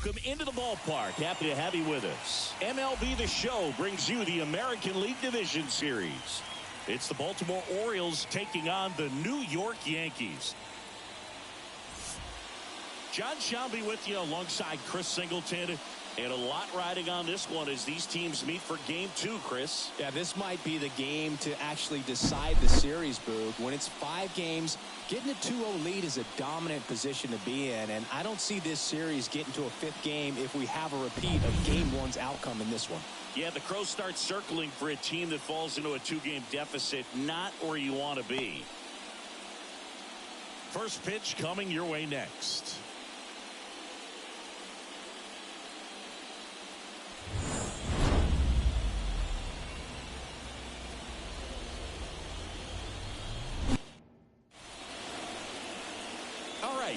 welcome into the ballpark. Happy to have you with us. MLB The Show brings you the American League Division Series. It's the Baltimore Orioles taking on the New York Yankees. John Shelby with you alongside Chris Singleton. And a lot riding on this one as these teams meet for Game 2, Chris. Yeah, this might be the game to actually decide the series, Boog. When it's 5 games, getting a 2-0 lead is a dominant position to be in. And I don't see this series getting to a 5th game if we have a repeat of Game 1's outcome in this one. Yeah, the Crows start circling for a team that falls into a 2-game deficit. Not where you want to be. First pitch coming your way next.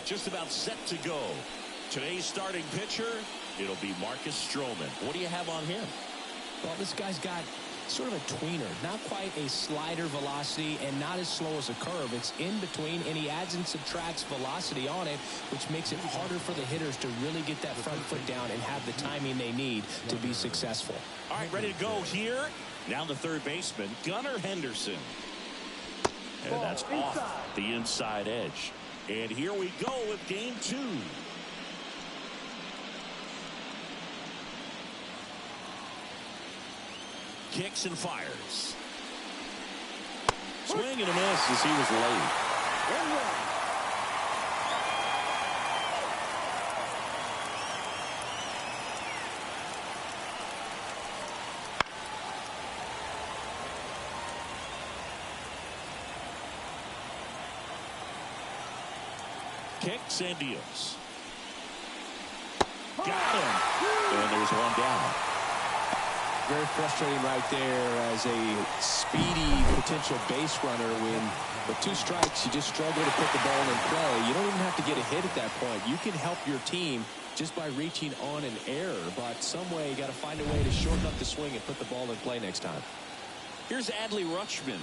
Just about set to go. Today's starting pitcher, it'll be Marcus Stroman. What do you have on him? Well, this guy's got sort of a tweener. Not quite a slider velocity and not as slow as a curve. It's in between, and he adds and subtracts velocity on it, which makes it harder for the hitters to really get that front foot down and have the timing they need to be successful. All right, ready to go here. Now the third baseman, Gunnar Henderson. And that's off the inside edge. And here we go with Game 2. Kicks and fires. Swing and a miss as he was late. Kicks and deals. Got him. And there's one down. Very frustrating right there as a speedy potential base runner. When with 2 strikes, you just struggle to put the ball in play. You don't even have to get a hit at that point. You can help your team just by reaching on an error. But some way, you got to find a way to shorten up the swing and put the ball in play next time. Here's Adley Rutschman.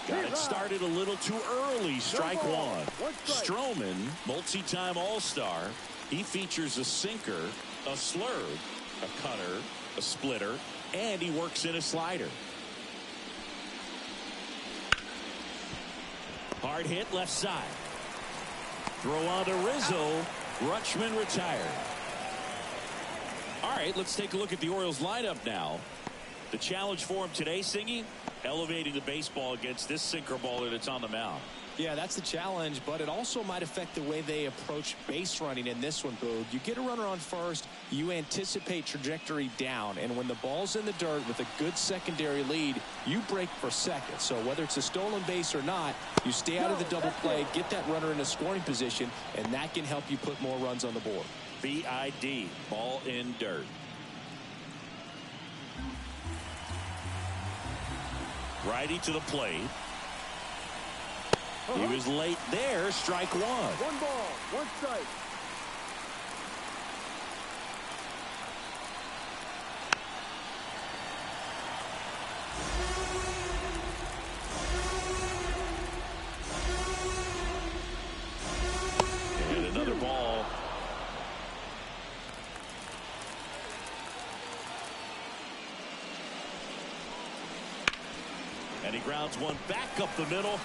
Got it started a little too early. Strike one. Stroman, multi-time All-Star. He features a sinker, a slurve, a cutter, a splitter, and he works in a slider. Hard hit left side. Throw on to Rizzo. Rutschman retired. All right, let's take a look at the Orioles lineup now. The challenge for him today, Singy, elevating the baseball against this sinker baller that's on the mound. Yeah, that's the challenge, but it also might affect the way they approach base running in this one, Boog. You get a runner on first, you anticipate trajectory down, and when the ball's in the dirt with a good secondary lead, you break for second. So whether it's a stolen base or not, you stay out of the double play, get that runner in a scoring position, and that can help you put more runs on the board. BID, ball in dirt. Righty to the plate. He was late there. Strike one. 1 ball, 1 strike. And another ball. And he grounds one back up the middle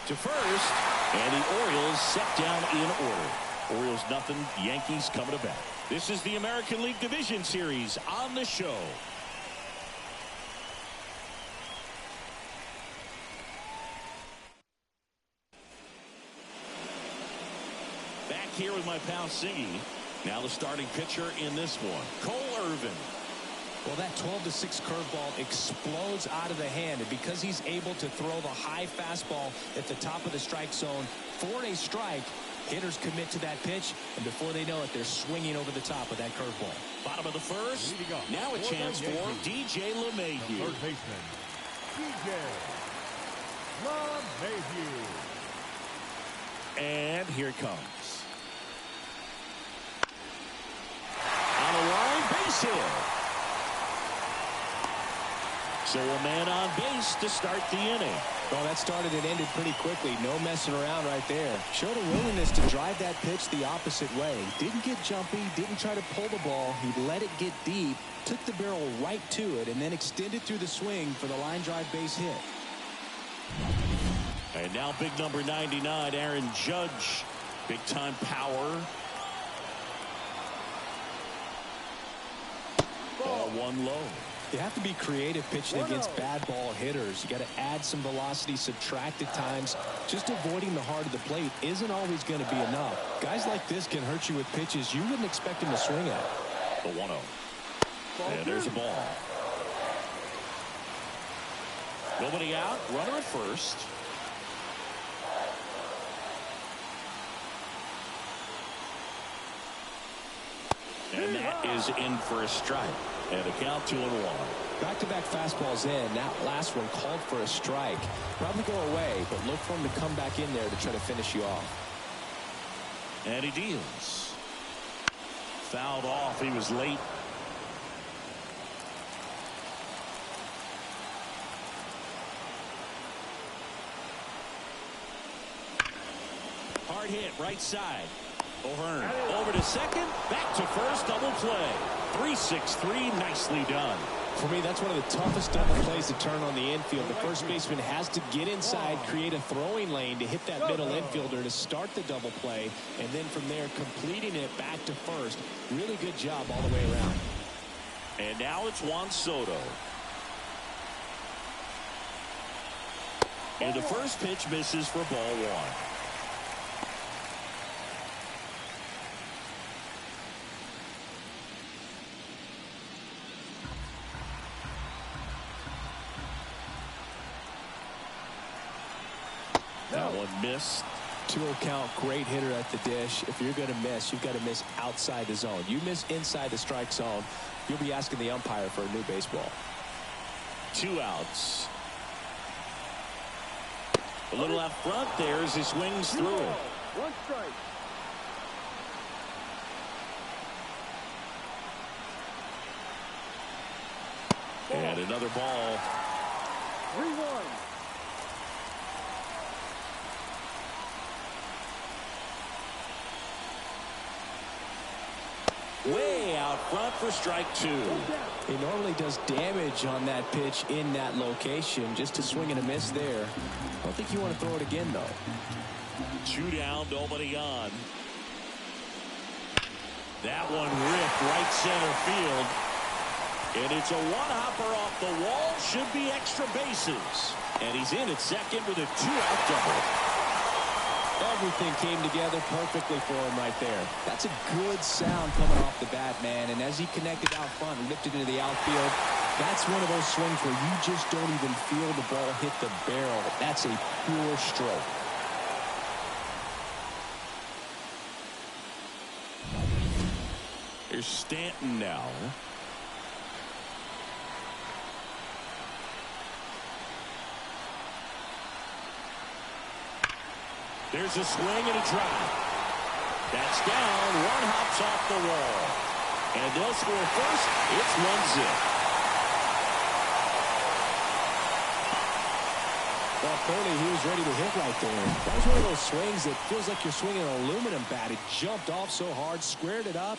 to first, and the Orioles set down in order. Orioles nothing, Yankees coming to bat. This is the American League Division Series on the show. Back here with my pal Singy. Now the starting pitcher in this one, Cole Irvin. Well, that 12-6 curveball explodes out of the hand, and because he's able to throw the high fastball at the top of the strike zone for a strike, hitters commit to that pitch, and before they know it, they're swinging over the top of that curveball. Bottom of the first. Now a chance for DJ LeMahieu. Third baseman, DJ LeMahieu. And here it comes. On a line, base hit. So a man on base to start the inning. Well, that started and ended pretty quickly. No messing around right there. Showed a willingness to drive that pitch the opposite way. Didn't get jumpy, didn't try to pull the ball. He let it get deep, took the barrel right to it, and then extended through the swing for the line drive base hit. And now big number 99, Aaron Judge. Big time power. Ball one low. You have to be creative pitching against bad ball hitters. You got to add some velocity, subtract at times. Just avoiding the heart of the plate isn't always going to be enough. Guys like this can hurt you with pitches you wouldn't expect him to swing at. The 1-0. And there's a ball. Nobody out. Runner at first. And that is in for a strike. And a count 2-1. Back-to-back fastballs in. That last one called for a strike. Probably go away, but look for him to come back in there to try to finish you off. And he deals. Fouled off. He was late. Hard hit right side. O'Hearn over to second, back to first, double play. 3-6-3, nicely done. For me, that's one of the toughest double plays to turn on the infield. The first baseman has to get inside, create a throwing lane to hit that middle infielder to start the double play, and then from there completing it back to first. Really good job all the way around. And now it's Juan Soto. And the first pitch misses for ball one. That one missed. 2-0 count, great hitter at the dish. If you're going to miss, you've got to miss outside the zone. You miss inside the strike zone, you'll be asking the umpire for a new baseball. 2 outs. A little out front there as he swings through it. 1 strike. And another ball. 3-1. Way out front for strike 2. He normally does damage on that pitch in that location. Just a swing and a miss there. I don't think you want to throw it again, though. 2 down, nobody on. That one ripped right center field. And it's a one-hopper off the wall. Should be extra bases. And he's in at second with a 2-out double. Everything came together perfectly for him right there. That's a good sound coming off the bat, man. And as he connected out front and lifted into the outfield, that's one of those swings where you just don't even feel the ball hit the barrel. That's a pure stroke. Here's Stanton now. There's a swing and a drive. That's down. One hops off the wall. And they'll score first. It's 1-0. Well, clearly he was ready to hit right there. That was one of those swings that feels like you're swinging an aluminum bat. It jumped off so hard, squared it up,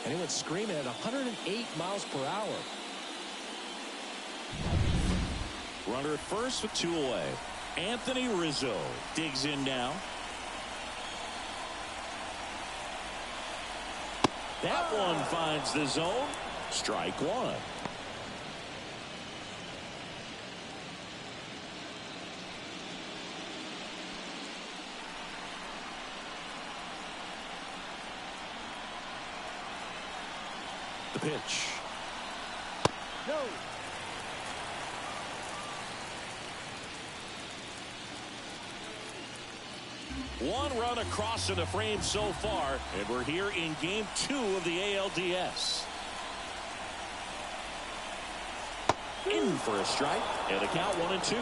and it went screaming at 108 miles per hour. Runner at first with 2 away. Anthony Rizzo digs in now. That one finds the zone. Strike 1. The pitch. No. One run across in the frame so far, and we're here in game 2 of the ALDS. In for a strike, and a count 1-2.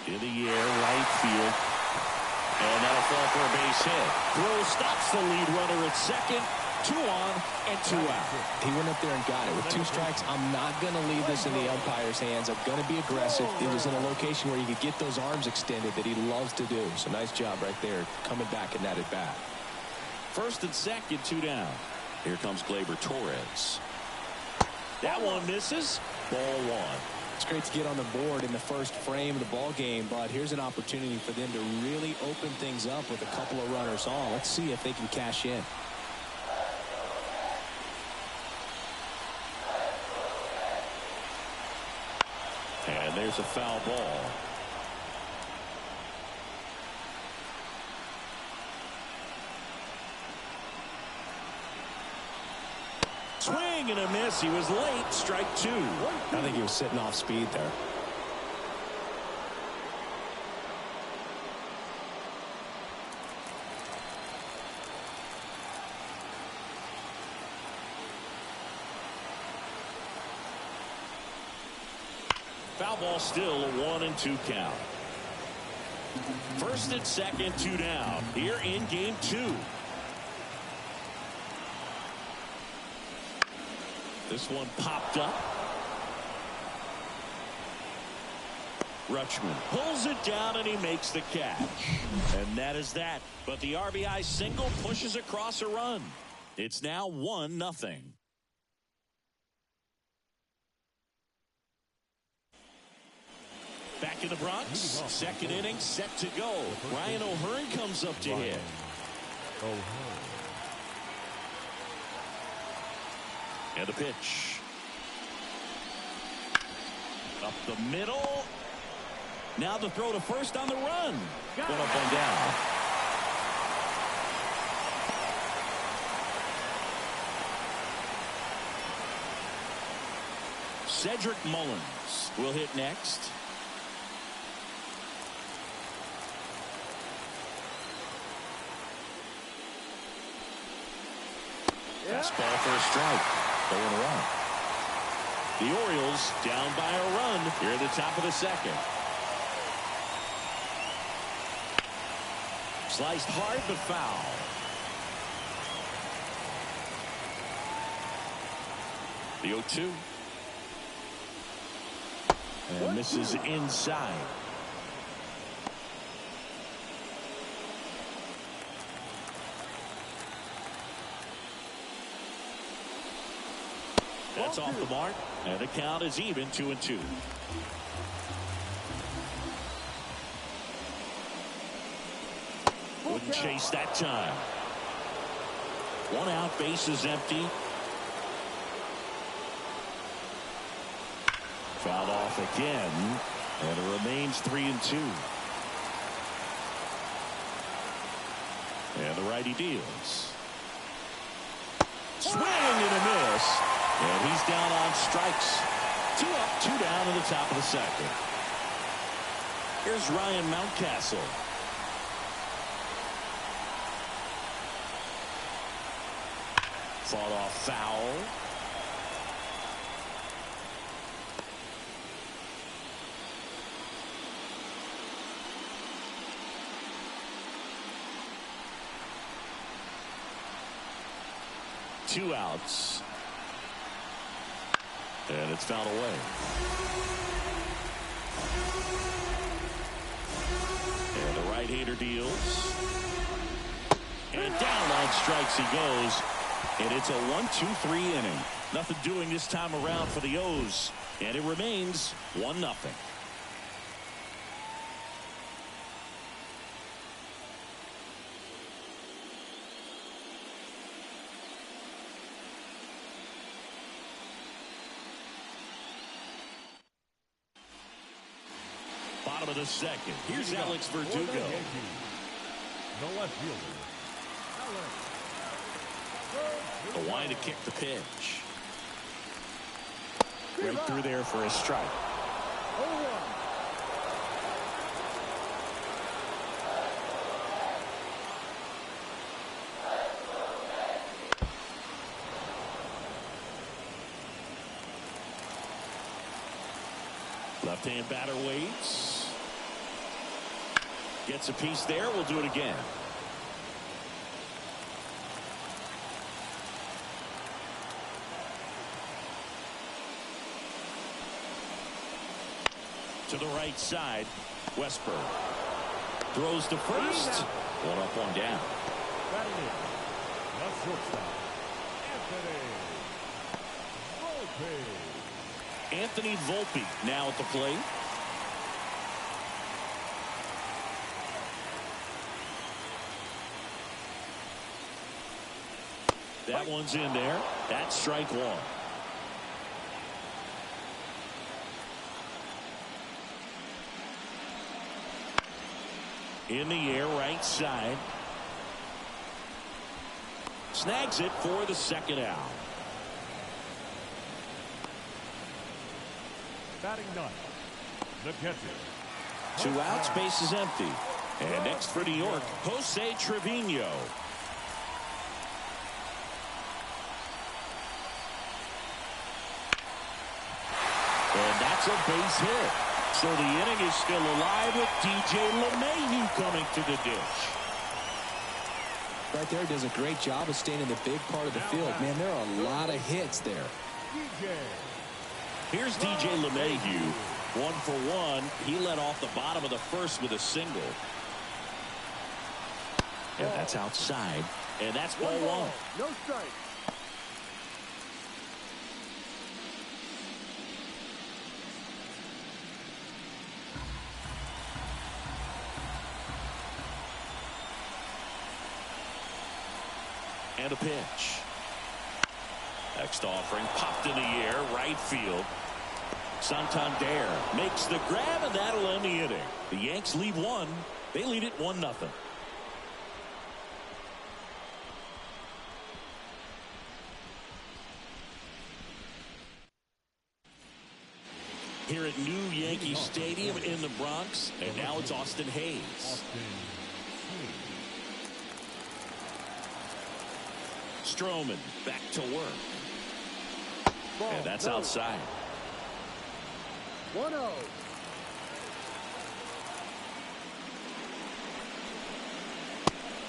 In the air, right field. And that'll fall for a base hit. Throw stops the lead runner at second. 2 on and 2 out. He went up there and got it. With 2 strikes, I'm not going to leave this in the umpire's hands. I'm going to be aggressive. It was in a location where you could get those arms extended that he loves to do. So nice job right there, coming back in that at bat. First and second, 2 down. Here comes Gleyber Torres. That one misses. Ball 1. It's great to get on the board in the first frame of the ball game, but here's an opportunity for them to really open things up with a couple of runners on. Let's see if they can cash in. And there's a foul ball. Swing and a miss. He was late. Strike 2. I think he was sitting off speed there. Foul ball, still a 1-2 count. First and second, 2 down. Here in game 2. This one popped up. Rutschman pulls it down and he makes the catch. And that is that. But the RBI single pushes across a run. It's now 1-0. Back in the Bronx, second inning set to go. Ryan O'Hearn comes up to hit. And the pitch. Up the middle. Now the throw to first on the run. Going up and down. Cedric Mullins will hit next. Fastball for a strike. 0-1. The Orioles down by a run here at the top of the second. Sliced hard but foul. The 0-2. And misses inside. That's off the mark, and the count is even 2-2. Wouldn't chase that time. 1 out, base is empty. Fouled off again, and it remains 3-2. And the righty deals. Swing and a miss. And he's down on strikes. 2 up, 2 down in the top of the second. Here's Ryan Mountcastle. Fought off foul. Two outs. And it's fouled away. And the right-hander deals. And down on strikes he goes. And it's a 1-2-3 inning. Nothing doing this time around for the O's. And it remains 1-0. Bottom of the second. Here's Alex Verdugo. The left fielder. The line to kick the pitch. Right through there for a strike. 0-1. Left-hand batter waits. Gets a piece there. We'll do it again. To the right side. Westberg throws to first. One up, one down. Batting in. The shortstop, Anthony Volpe. Anthony Volpe now at the plate. That one's in there. That's strike one. In the air, right side. Snags it for the second out. Batting ninth, the catcher. 2 outs, base is empty. And next for New York, Jose Trevino. And that's a base hit. So the inning is still alive with DJ LeMahieu coming to the dish. Right there, does a great job of staying in the big part of the field. Man, there are a lot of hits there. Here's DJ LeMahieu, 1 for 1. He led off the bottom of the first with a single. And that's outside. And that's ball 1. No strike. And a pitch. Next offering popped in the air, right field. Santander makes the grab, and that'll end the inning. The Yanks lead 1. They lead it 1-0. Here at New Yankee Stadium in the Bronx, and now it's Austin Hayes. Stroman back to work. And that's outside. 1-0.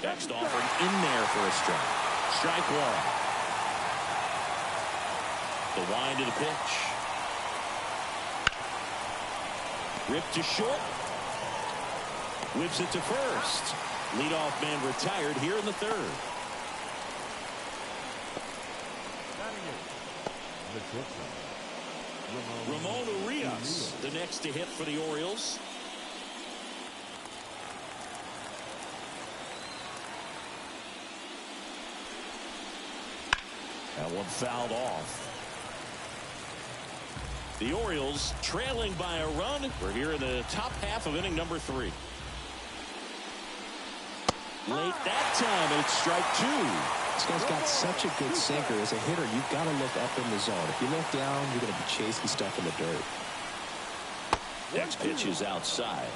Next offering in there for a strike. Strike 1. The wind of the pitch. Ripped to short. Whips it to first. Leadoff man retired here in the third. Ramon Urias, the next to hit for the Orioles. That one fouled off. The Orioles trailing by a run. We're here in the top half of inning number 3. Late that time, and it's strike 2. This guy's got such a good sinker. As a hitter, you've got to look up in the zone. If you look down, you're going to be chasing stuff in the dirt. Next pitch is outside.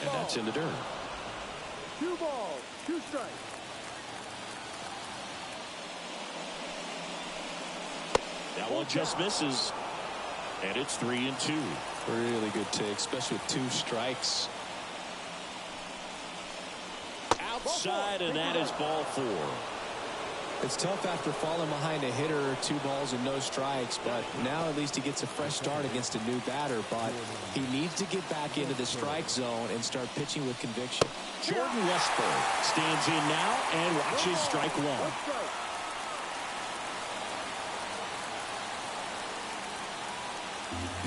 And that's in the dirt. 2 balls, 2 strikes. That one just misses. And it's 3-2. Really good take, especially with 2 strikes. Outside, and that is ball 4. It's tough after falling behind a hitter, 2 balls and no strikes, but now at least he gets a fresh start against a new batter. But he needs to get back into the strike zone and start pitching with conviction. Jordan Westberg stands in now and watches strike 1.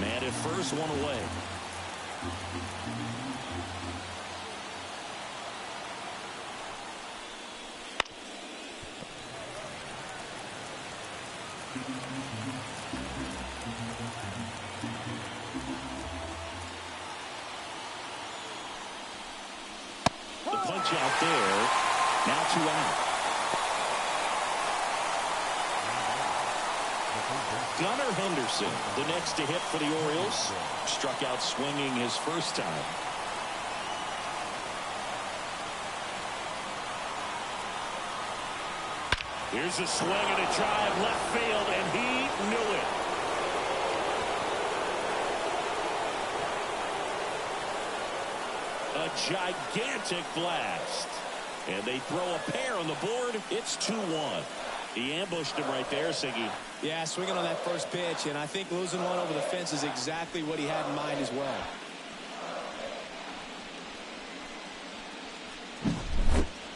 Man at first, 1 away. The punch out there. Now 2 out. Gunnar Henderson, the next to hit for the Orioles. Struck out swinging his first time. Here's a swing and a drive left field, and he knew it. A gigantic blast. And they throw a pair on the board. It's 2-1. He ambushed him right there, Siggy. Yeah, swinging on that first pitch, and I think losing one over the fence is exactly what he had in mind as well.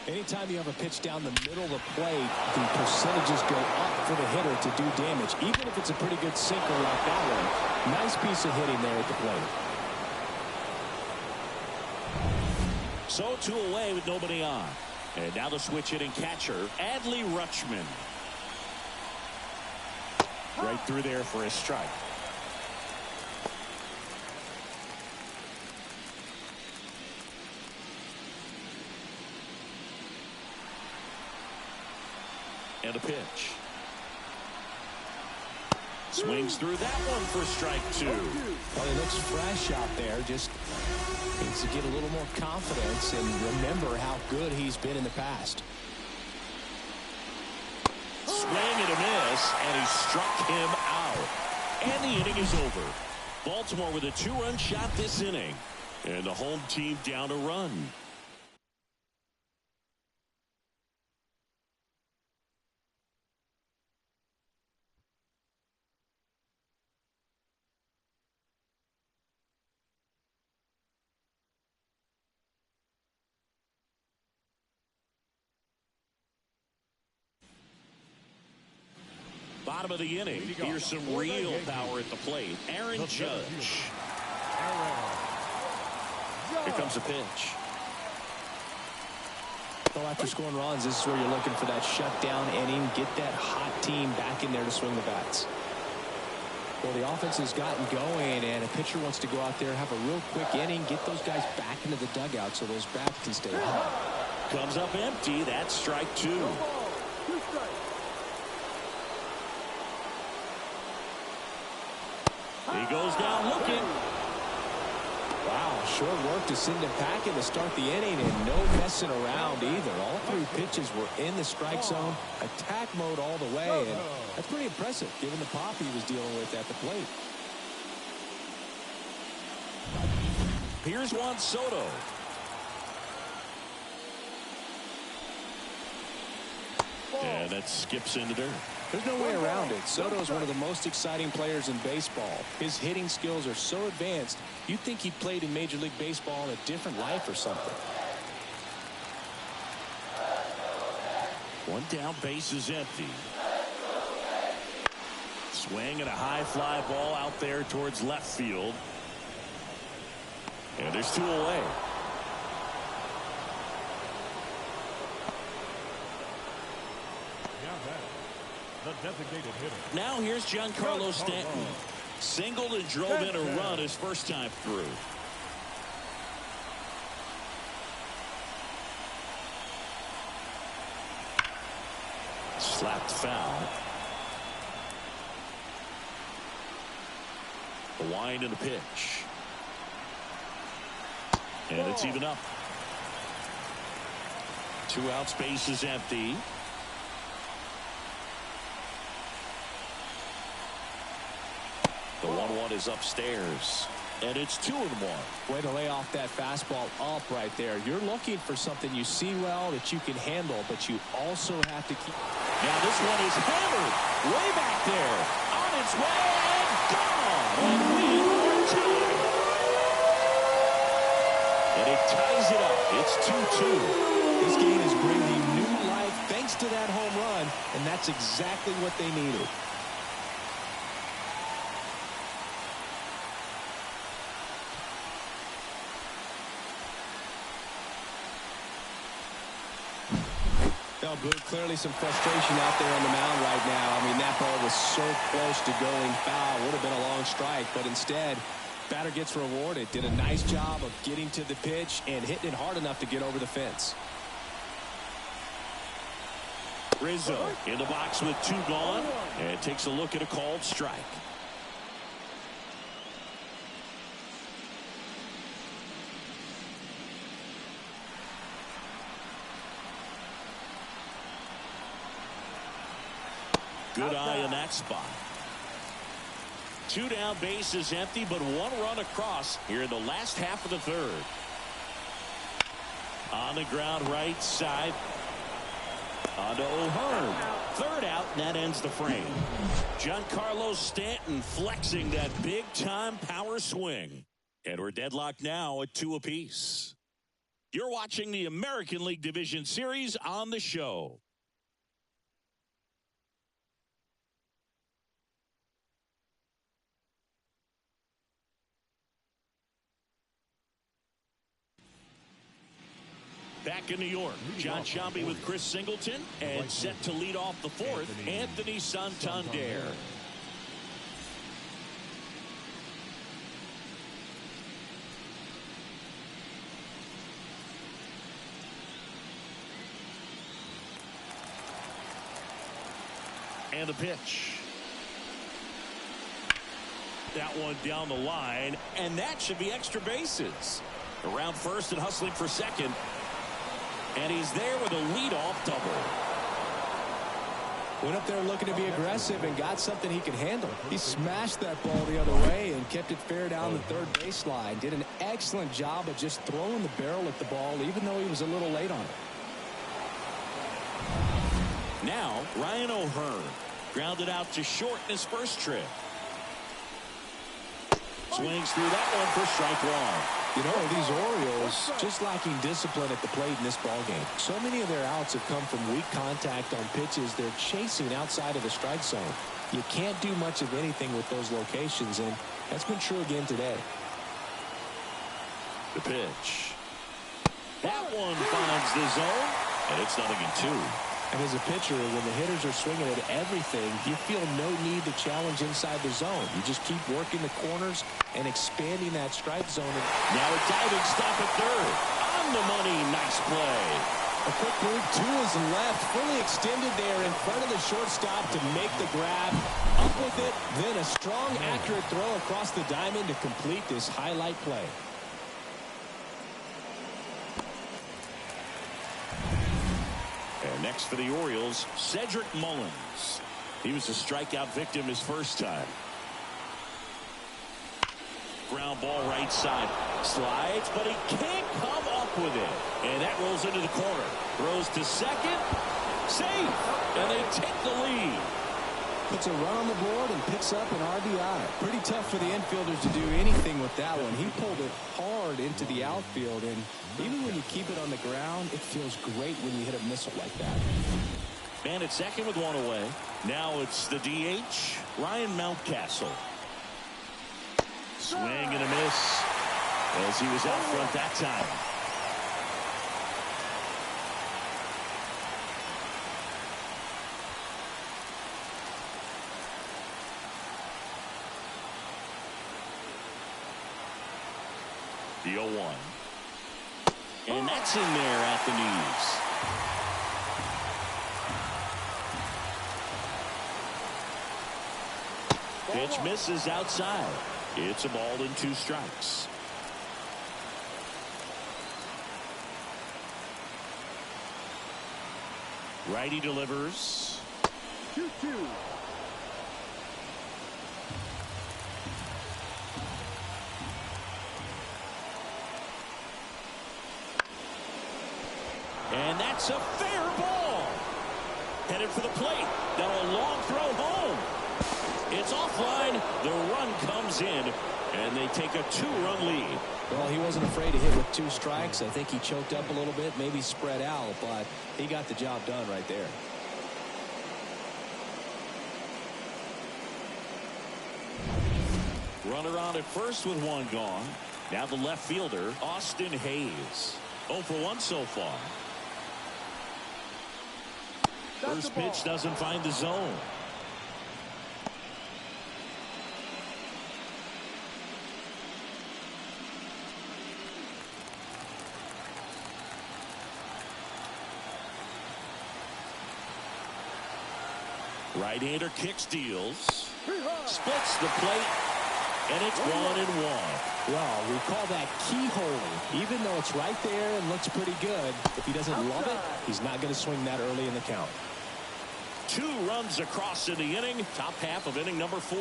Anytime you have a pitch down the middle of the plate, the percentages go up for the hitter to do damage, even if it's a pretty good sinker like that one. Nice piece of hitting there at the plate. So 2 away with nobody on. And now the switch hitting catcher, Adley Rutschman. Right through there for a strike. And a pitch. Swings through that one for strike 2. Well, he looks fresh out there. Just needs to get a little more confidence and remember how good he's been in the past. Swing and a miss, and he struck him out. And the inning is over. Baltimore with a 2-run shot this inning. And the home team down a run. Bottom of the inning. Here's some real power at the plate. Aaron Judge. Here comes a pitch. Well, after scoring runs, this is where you're looking for that shutdown inning. Get that hot team back in there to swing the bats. Well, the offense has gotten going, and a pitcher wants to go out there, have a real quick inning, get those guys back into the dugout so those bats can stay hot. Comes up empty. That's strike 2. He goes down looking. Wow, short work to send him packing to start the inning, and no messing around either. All 3 pitches were in the strike zone, attack mode all the way, and that's pretty impressive given the pop he was dealing with at the plate. Here's Juan Soto. And that skips into dirt. There's no way around it. Soto is one of the most exciting players in baseball. His hitting skills are so advanced, you'd think he played in Major League Baseball in a different life or something. One down, base is empty. Swing and a high fly ball out there towards left field. And there's 2 away. The designated hitter. Now here's Giancarlo Stanton. Singled and drove in a run his first time through. Slapped foul. The wind and the pitch. And it's even up. 2 outs, base is empty. The 1-1 is upstairs. And it's 2-1. Way to lay off that fastball up right there. You're looking for something you see well that you can handle, but you also have to keep. Now this one is hammered way back there. On its way and gone. And we are tied. And it ties it up. It's 2-2. This game is breathing new life thanks to that home run, and that's exactly what they needed. Good. Clearly some frustration out there on the mound right now. I mean, that ball was so close to going foul. Would have been a long strike, but instead, batter gets rewarded. Did a nice job of getting to the pitch and hitting it hard enough to get over the fence. Rizzo in the box with 2 gone and takes a look at a called strike. Good eye in that spot. 2 down, bases empty, but 1 run across here in the last half of the third. On the ground, right side. On to O'Hearn. 3rd out, and that ends the frame. Giancarlo Stanton flexing that big-time power swing. And we're deadlocked now at 2 apiece. You're watching the American League Division Series on the show. Back in New York, John Sciambi with Chris Singleton, and set to lead off the 4th, Anthony Santander. And the pitch. That one down the line, and that should be extra bases. Around first and hustling for second. And he's there with a leadoff double. Went up there looking to be aggressive and got something he could handle. He smashed that ball the other way and kept it fair down the third baseline. Did an excellent job of just throwing the barrel at the ball, even though he was a little late on it. Now, Ryan O'Hearn grounded out to short in his first trip. Swings through that one for strike 1. You know, these Orioles just lacking discipline at the plate in this ballgame. So many of their outs have come from weak contact on pitches they're chasing outside of the strike zone. You can't do much of anything with those locations, and that's been true again today. The pitch. That one finds the zone, and it's 0-2. And as a pitcher, when the hitters are swinging at everything, you feel no need to challenge inside the zone. You just keep working the corners and expanding that strike zone. Now a diving stop at third. On the money, nice play. A quick move, 2 is left, fully extended there in front of the shortstop to make the grab. Up with it, then a strong, accurate throw across the diamond to complete this highlight play. And next for the Orioles, Cedric Mullins. He was a strikeout victim his first time. Ground ball right side. Slides, but he can't come up with it. And that rolls into the corner. Throws to second. Safe. And they take the lead. Puts a run on the board and picks up an RBI. Pretty tough for the infielders to do anything with that one. He pulled it hard into the outfield, and even when you keep it on the ground, it feels great when you hit a missile like that. Man at second with 1 away. Now it's the DH, Ryan Mountcastle. Swing and a miss as he was out front that time. The 0-1. And that's in there at the knees. Pitch misses outside. It's a ball and 2 strikes. Righty delivers. 2-2. And that's a fair ball. Headed for the plate. Now a long throw home. It's offline. The run comes in, and they take a 2-run lead. Well, he wasn't afraid to hit with 2 strikes. I think he choked up a little bit, maybe spread out, but he got the job done right there. Runner on at first with 1 gone. Now the left fielder, Austin Hayes. 0 for 1 so far. First pitch doesn't find the zone. Right-hander kicks, deals. Splits the plate. And it's 1-1. Well, we call that keyhole. Even though it's right there and looks pretty good, if he doesn't love it, he's not going to swing that early in the count. 2 runs across in the inning. Top half of inning number 4.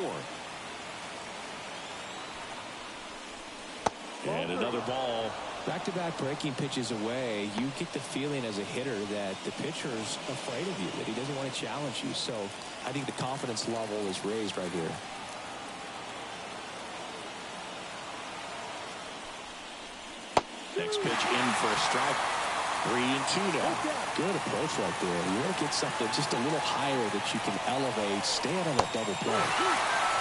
And another ball. Back-to-back breaking pitches away, you get the feeling as a hitter that the pitcher's afraid of you, that he doesn't want to challenge you. So I think the confidence level is raised right here. Next pitch in for a strike. 3-2 now. Good approach right there. You want to get something just a little higher that you can elevate. Stay out on that double play.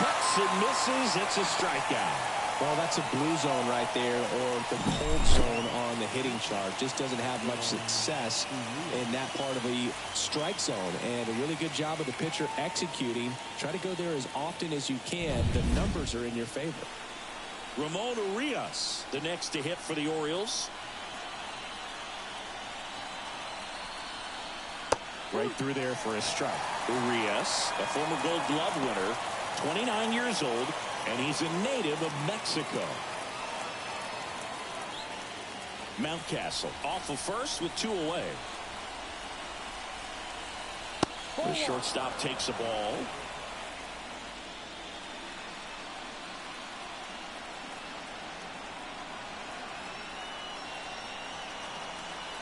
Cuts and misses. It's a strikeout. Well, that's a blue zone right there, or the cold zone on the hitting chart. Just doesn't have much success in that part of a strike zone. And a really good job of the pitcher executing. Try to go there as often as you can. The numbers are in your favor. Ramon Urias, the next to hit for the Orioles. Right through there for a strike. Urias, a former Gold Glove winner, 29 years old, and he's a native of Mexico. Mountcastle off of first with 2 away. The shortstop takes a ball.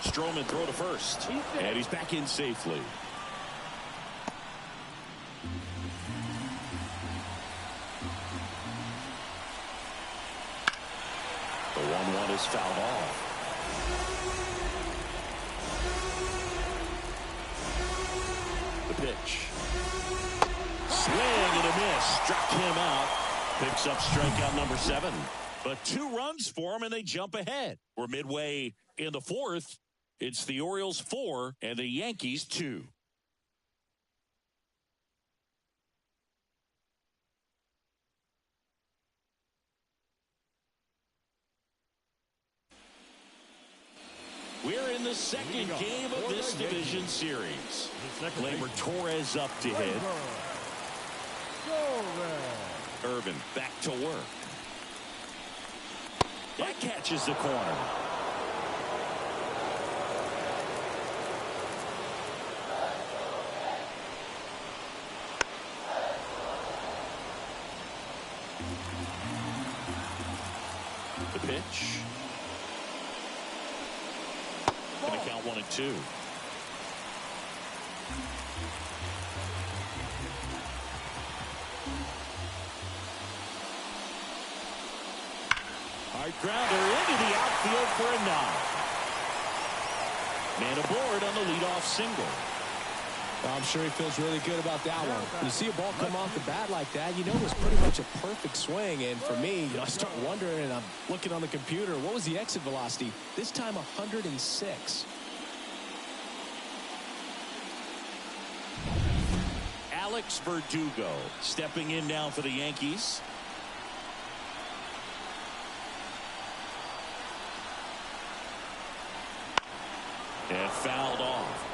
Stroman throw to first, and he's back in safely. The 1-1 is fouled off. The pitch. Swing and a miss. Struck him out. Picks up strikeout number 7. But 2 runs for him, and they jump ahead. We're midway in the 4th. It's the Orioles 4 and the Yankees 2. We're in the second game of this division series. Gleyber Torres up to hit. Irvin back to work. That catches the corner. The pitch. Going to count 1-2. Hard grounder into the outfield for a knock. Man aboard on the leadoff single. Well, I'm sure he feels really good about that one. When you see a ball come off the bat like that, you know it was pretty much a perfect swing. And for me, I start wondering, and I'm looking on the computer, what was the exit velocity? This time 106. Alex Verdugo stepping in now for the Yankees. And fouled off.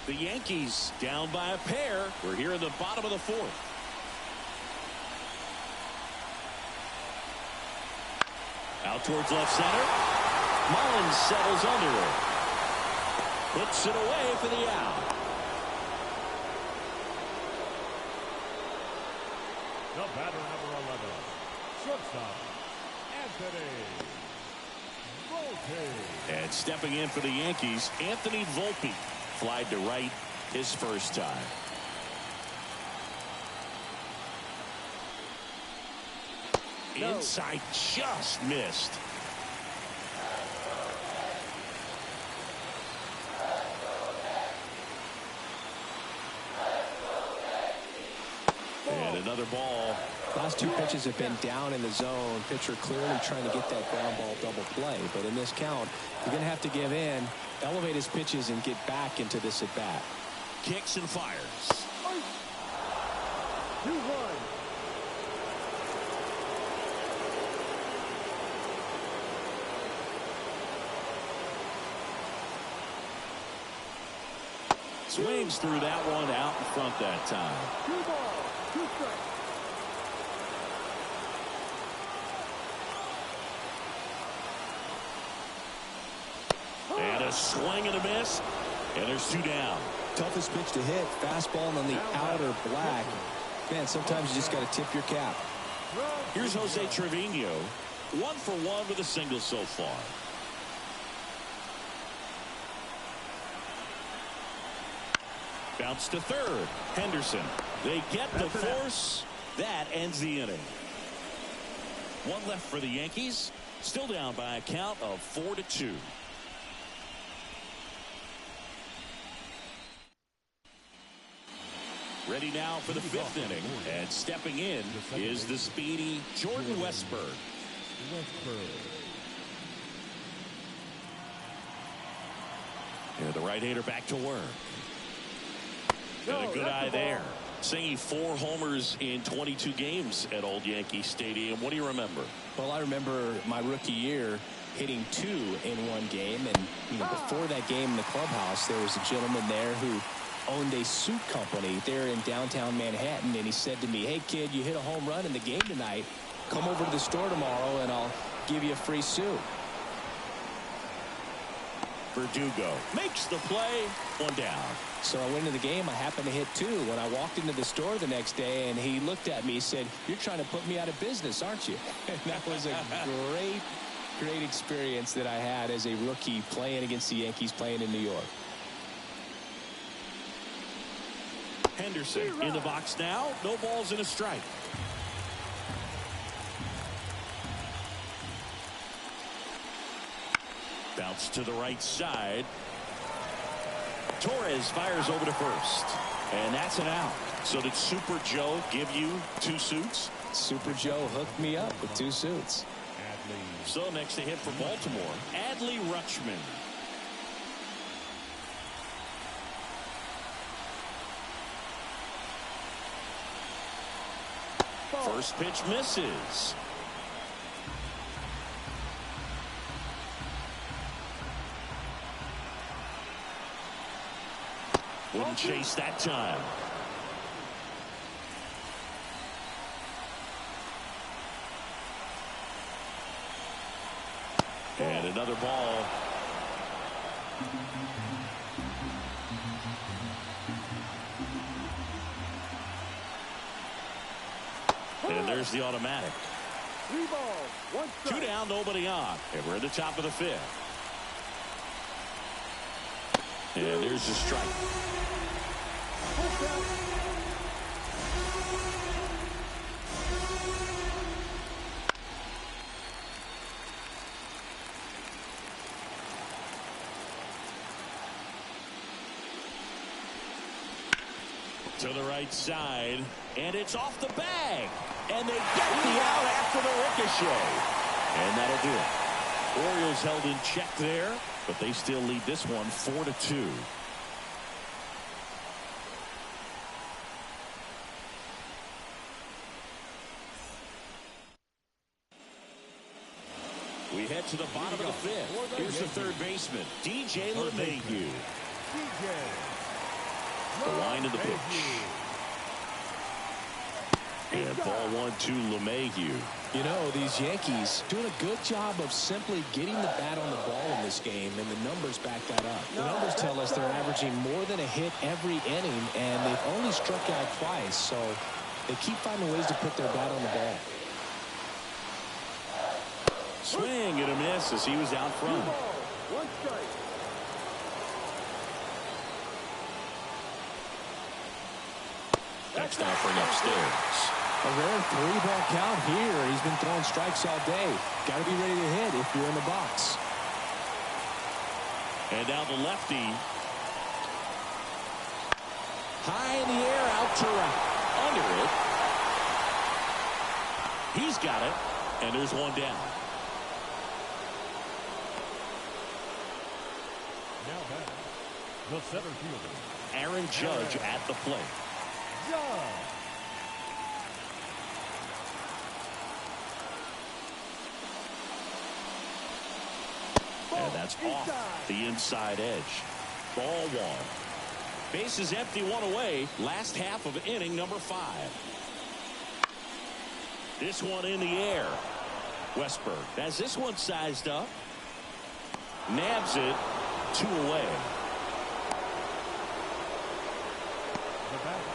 The Yankees down by a pair. We're here in the bottom of the 4th. Out towards left center. Mullins settles under it. Puts it away for the out. The batter, number 11, shortstop, Anthony Volpe. And stepping in for the Yankees, Anthony Volpe. Flied to right his first time. No. Inside just missed. And another ball. Last 2 pitches have been down in the zone. Pitcher clearly trying to get that ground ball double play. But in this count, you're going to have to give in, elevate his pitches, and get back into this at bat. Kicks and fires. 2-1. Swings through that one, out in front that time. 2 balls, 2 strikes. swing and a miss, and there's 2 down. Toughest pitch to hit, fastball on the outer black. Man, sometimes you just got to tip your cap. Here's Jose Trevino, 1 for 1 with a single so far. Bounce to third. Henderson. They get the force. That ends the inning. 1 left for the Yankees. Still down by a count of 4-2. Ready now for the 5th inning. And stepping in is the speedy Jordan Westburg. And the right-hander back to work. Got a good eye there. Saying 4 homers in 22 games at Old Yankee Stadium. What do you remember? Well, I remember my rookie year hitting 2 in 1 game. And before that game in the clubhouse, there was a gentleman there who owned a suit company there in downtown Manhattan. And he said to me, hey, kid, you hit a home run in the game tonight. Come over to the store tomorrow and I'll give you a free suit. Verdugo makes the play. 1 down. So I went into the game. I happened to hit 2. When I walked into the store the next day, and he looked at me, he said, you're trying to put me out of business, aren't you? And that was a great experience that I had as a rookie playing against the Yankees, playing in New York. Henderson in the box now. No balls and a strike. Bounce to the right side. Torres fires over to first. And that's an out. So did Super Joe give you 2 suits? Super Joe hooked me up with 2 suits. So next to hit for Baltimore, Adley Rutschman. First pitch misses. Wouldn't chase that time. And another ball. And there's the automatic. 3 balls, 1 strike. 2 down, nobody on. And we're at the top of the 5th. And there's the strike. To the right side, and it's off the bag. And they get the out after the ricochet. And that'll do it. Orioles held in check there, but they still lead this one 4-2. We head to the bottom of the 5th. Here's the third baseman, DJ LeMahieu. The line of the pitch. And ball 1 to LeMahieu. You know, these Yankees doing a good job of simply getting the bat on the ball in this game, and the numbers back that up. The numbers tell us they're averaging more than a hit every inning, and they've only struck out twice, so they keep finding ways to put their bat on the ball. Swing and a miss as he was out front. 1 strike. Next offering upstairs. A rare 3-ball count here. He's been throwing strikes all day. Got to be ready to hit if you're in the box. And now the lefty. High in the air, out to right. Under it. He's got it. And there's 1 down. Now back, the center fielder, Aaron Judge at the plate. Judge. And that's off the inside edge. Ball 1. Bases empty, 1 away. Last half of inning number 5. This one in the air. Westburg has this one sized up. Nabs it. 2 away. The batter,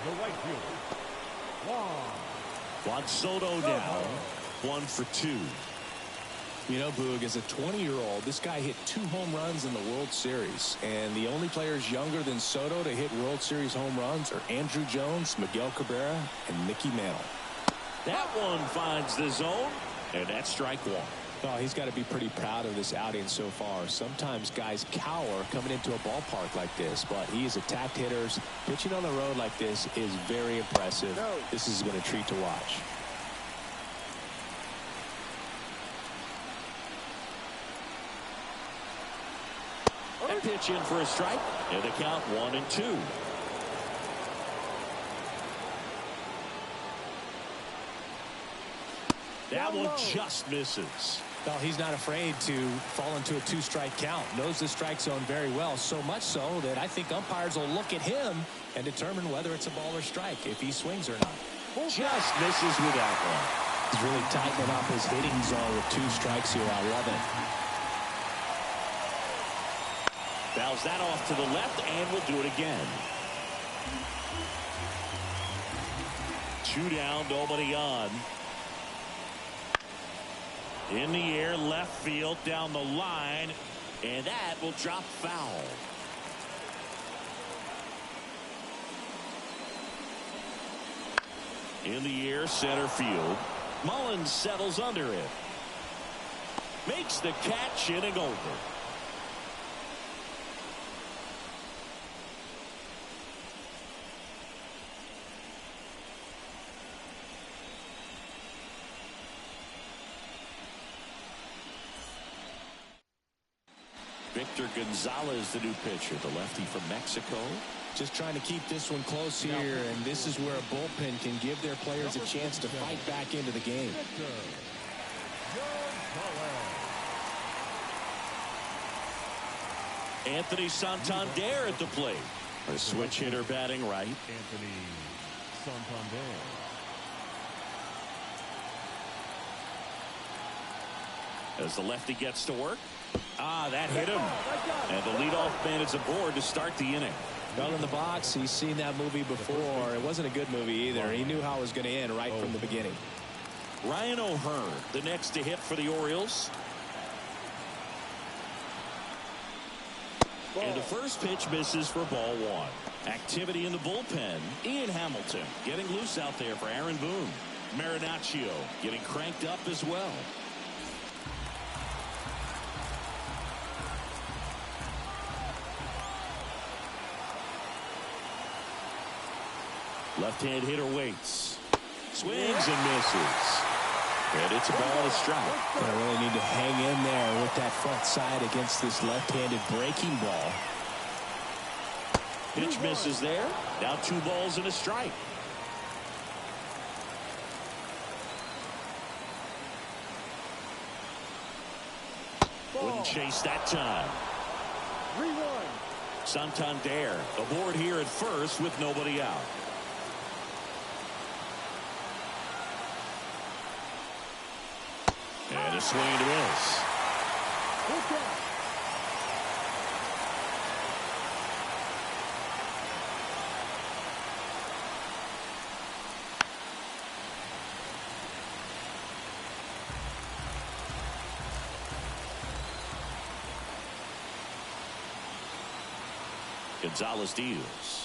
the right fielder, Juan Soto now 1 for 2. You know, Boog, as a 20-year-old, this guy hit 2 home runs in the World Series. And the only players younger than Soto to hit World Series home runs are Andrew Jones, Miguel Cabrera, and Mickey Mantle. That one finds the zone, and that's strike 1. Oh, he's got to be pretty proud of this outing so far. Sometimes guys cower coming into a ballpark like this, but he has attacked hitters. Pitching on the road like this is very impressive. This has been a treat to watch. That pitch in for a strike, and the count 1-2. That one just misses. Well, he's not afraid to fall into a 2-strike count. Knows the strike zone very well, so much so that I think umpires will look at him and determine whether it's a ball or strike, if he swings or not. Just misses with that one. He's really tightening up his hitting zone with 2 strikes here. I love it. Fouls that off to the left, and we'll do it again. 2 down, nobody on. In the air, left field, down the line, and that will drop foul. In the air, center field. Mullins settles under it. Makes the catch, inning over. Victor Gonzalez, the new pitcher, the lefty from Mexico. Just trying to keep this one close here, and this is where a bullpen can give their players a chance to fight back into the game. Anthony Santander at the plate. A switch hitter batting right. Anthony Santander. As the lefty gets to work. That hit him. And the leadoff man is aboard to start the inning. Well, in the box, he's seen that movie before. It wasn't a good movie either. He knew how it was going to end right from the beginning. Ryan O'Hearn, the next to hit for the Orioles. And the first pitch misses for ball 1. Activity in the bullpen. Ian Hamilton getting loose out there for Aaron Boone. Marinaccio getting cranked up as well. Left-hand hitter waits. Swings and misses. And it's a ball and a strike. I really need to hang in there with that front side against this left-handed breaking ball. Pitch misses there. Now 2 balls and a strike. Wouldn't chase that time. 3-1. Santander aboard here at first with nobody out. And a swing and a miss. Gonzalez deals.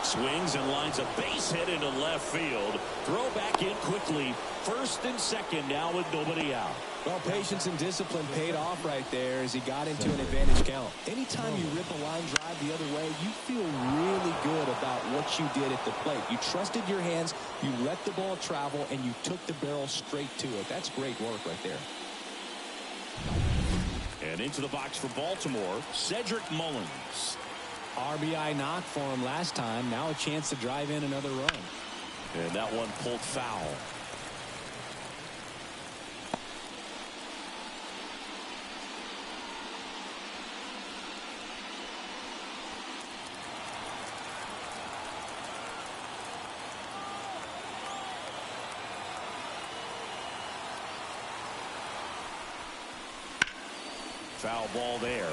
Swings and lines a base hit into left field. Throw back in quickly. First and second now with nobody out. Well, patience and discipline paid off right there as he got into an advantage count. Anytime you rip a line drive the other way, you feel really good about what you did at the plate. You trusted your hands, you let the ball travel, and you took the barrel straight to it. That's great work right there. And into the box for Baltimore, Cedric Mullins. RBI knock for him last time. Now a chance to drive in another run. And that one pulled foul. Foul ball there.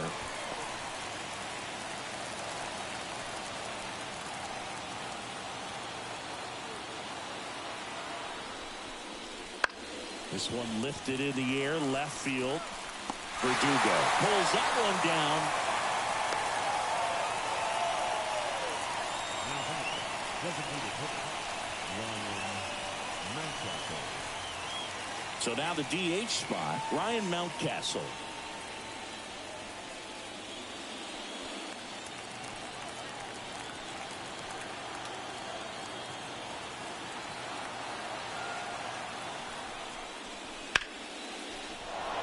This one lifted in the air, left field. Verdugo pulls that one down. Now back, designated hitter, Ryan Mountcastle. So now the DH spot, Ryan Mountcastle.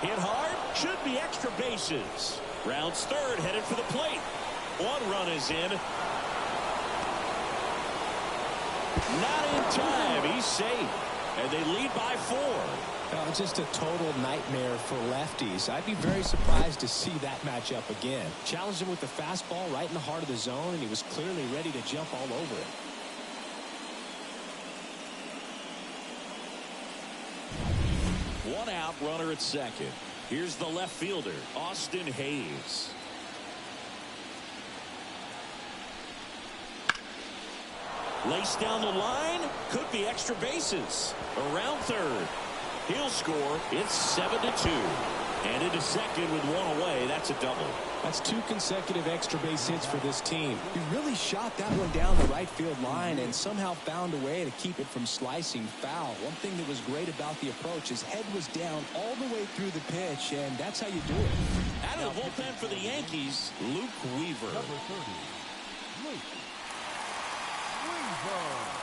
Hit hard, should be extra bases. Rounds third, headed for the plate. One run is in. Not in time, he's safe. And they lead by 4. Just a total nightmare for lefties. I'd be very surprised to see that matchup again. Challenged him with the fastball right in the heart of the zone, and he was clearly ready to jump all over it. One out, runner at second. Here's the left fielder, Austin Hayes. Laced down the line, could be extra bases. Around third. He'll score. It's 7-2. And into second with one away. That's a double. That's 2 consecutive extra base hits for this team. He really shot that one down the right field line and somehow found a way to keep it from slicing foul. One thing that was great about the approach, his head was down all the way through the pitch, and that's how you do it. Out of the bullpen for the Yankees, Luke Weaver. Number 30, Luke Weaver.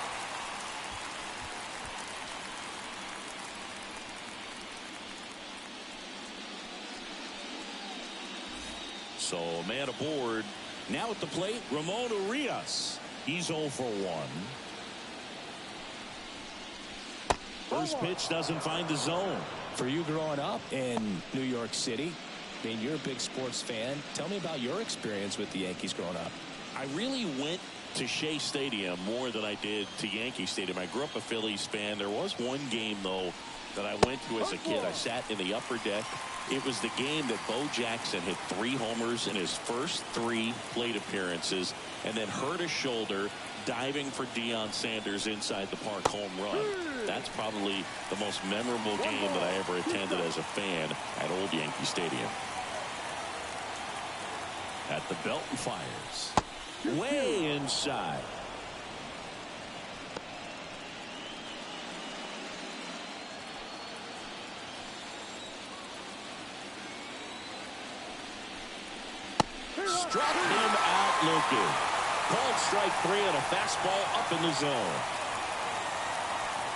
So man aboard. Now at the plate, Ramon Urias. He's 0 for 1. First pitch doesn't find the zone. For you growing up in New York City, I mean, you're a big sports fan. Tell me about your experience with the Yankees growing up. I really went to Shea Stadium more than I did to Yankee Stadium. I grew up a Phillies fan. There was one game, though, that I went to as a kid. I sat in the upper deck. It was the game that Bo Jackson hit 3 homers in his first 3 plate appearances and then hurt his shoulder diving for Deion Sanders inside the park home run. That's probably the most memorable game that I ever attended as a fan at Old Yankee Stadium. At the belt and fires. Way inside. Struck him out looking. Called strike 3 and a fastball up in the zone.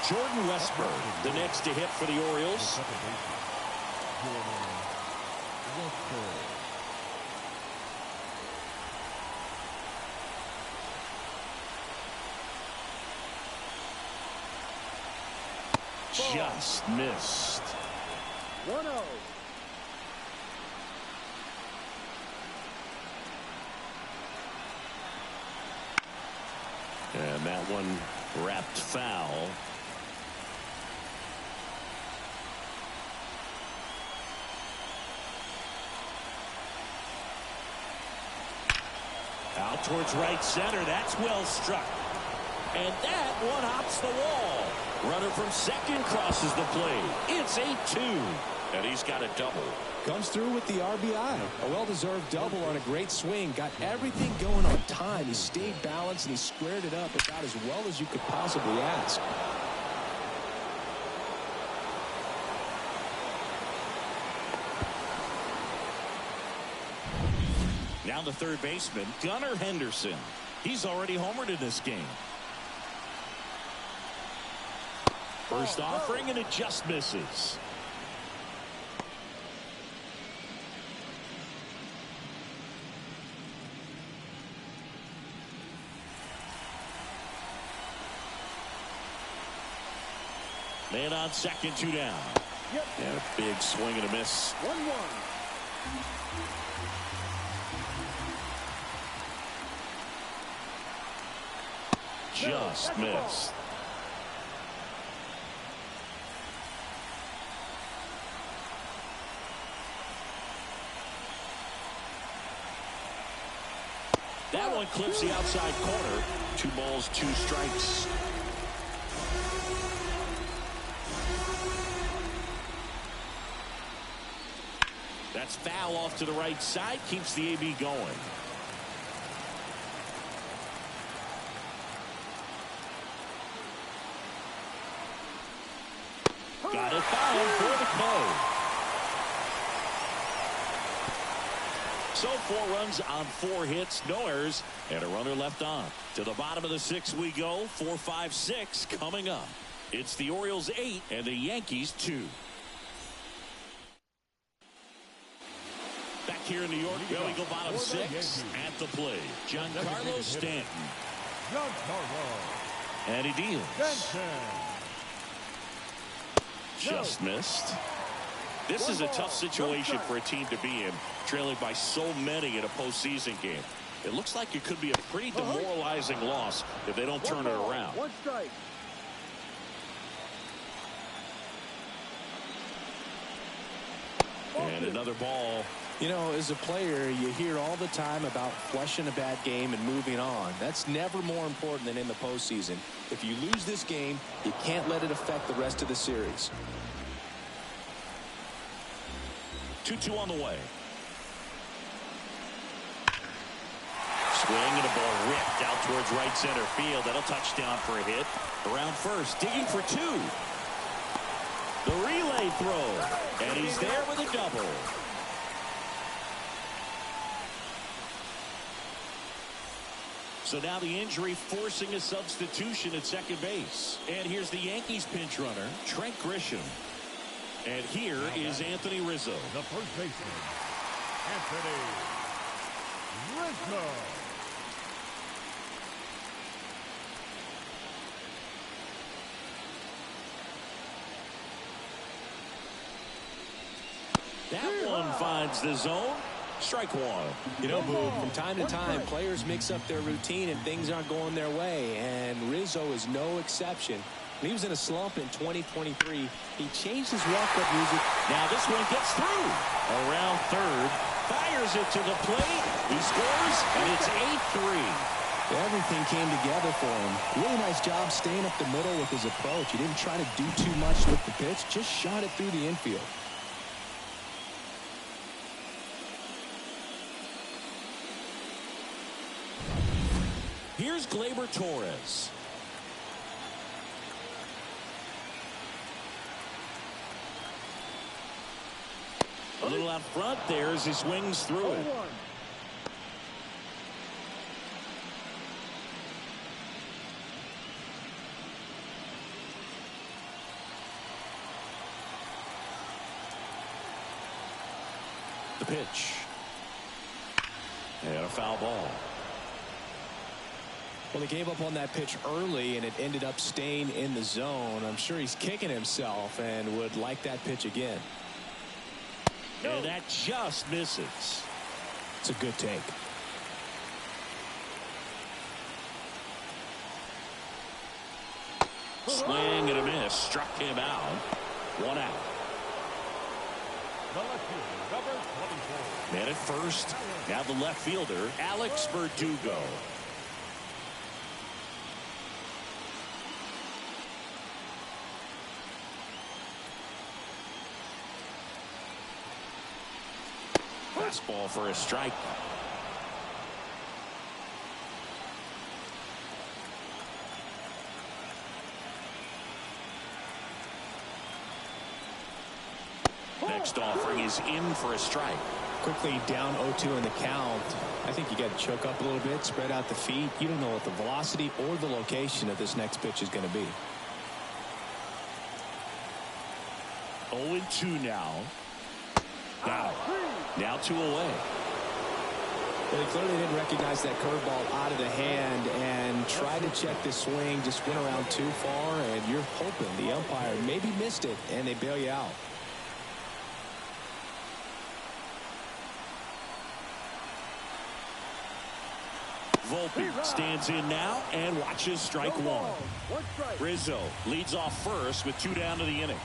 Jordan Westburg, the next to hit for the Orioles. Just missed. 1-0. And that one wrapped foul. Out towards right center. That's well struck. And that one hops the wall. Runner from second crosses the plate. It's 8-2. And he's got a double. Comes through with the RBI. A well-deserved double on a great swing. Got everything going on time. He stayed balanced and he squared it up about as well as you could possibly ask. Now the third baseman, Gunnar Henderson. He's already homered in this game. First offering, and it just misses. Man on second, 2 down. And a big swing and a miss. 1-1. Just missed. That one clips the outside corner. 2 balls, 2 strikes. That's foul off to the right side. Keeps the AB going. Got it foul for the K. So 4 runs on 4 hits, no errors, and a runner left on. To the bottom of the 6th we go. 4, 5, 6 coming up. It's the Orioles 8 and the Yankees 2. Back here in New York, we go bottom 6 at the plate. Giancarlo Stanton. And he deals. Just missed. This is a tough situation for a team to be in, trailing by so many in a postseason game. It looks like it could be a pretty demoralizing loss if they don't turn it around. And another ball. You know, as a player, you hear all the time about flushing a bad game and moving on. That's never more important than in the postseason. If you lose this game, you can't let it affect the rest of the series. 2-2 on the way. Swing and a ball ripped out towards right center field. That'll touch down for a hit. Around first, digging for 2. The relay throw, and he's there with a double. So now the injury forcing a substitution at second base. And here's the Yankees pinch runner, Trent Grisham. And here is Anthony Rizzo. The first baseman, Anthony Rizzo. That one finds the zone. Strike 1. You know, Boog, from time to time, players mix up their routine and things aren't going their way. And Rizzo is no exception. When he was in a slump in 2023, he changed his walk-up music. Now this one gets through. Around third. Fires it to the plate. He scores, and it's 8-3. Everything came together for him. Really nice job staying up the middle with his approach. He didn't try to do too much with the pitch. Just shot it through the infield. Here's Gleyber Torres. A little out front there as he swings through it. The pitch. And a foul ball. Well, he gave up on that pitch early, and it ended up staying in the zone. I'm sure he's kicking himself and would like that pitch again. And that just misses. It's a good take. Swing and a miss. Struck him out. 1 out. Man at first. Now the left fielder, Alex Verdugo. Fastball for a strike. Next offering is in for a strike. Quickly down 0-2 in the count. I think you got to choke up a little bit, spread out the feet. You don't know what the velocity or the location of this next pitch is going to be. 0-2 now. Now 2 away. Well, he clearly didn't recognize that curveball out of the hand and tried to check the swing. Just went around too far, and you're hoping the umpire maybe missed it, and they bail you out. Volpe stands in now and watches strike 1. Rizzo leads off first with 2 down to the inning.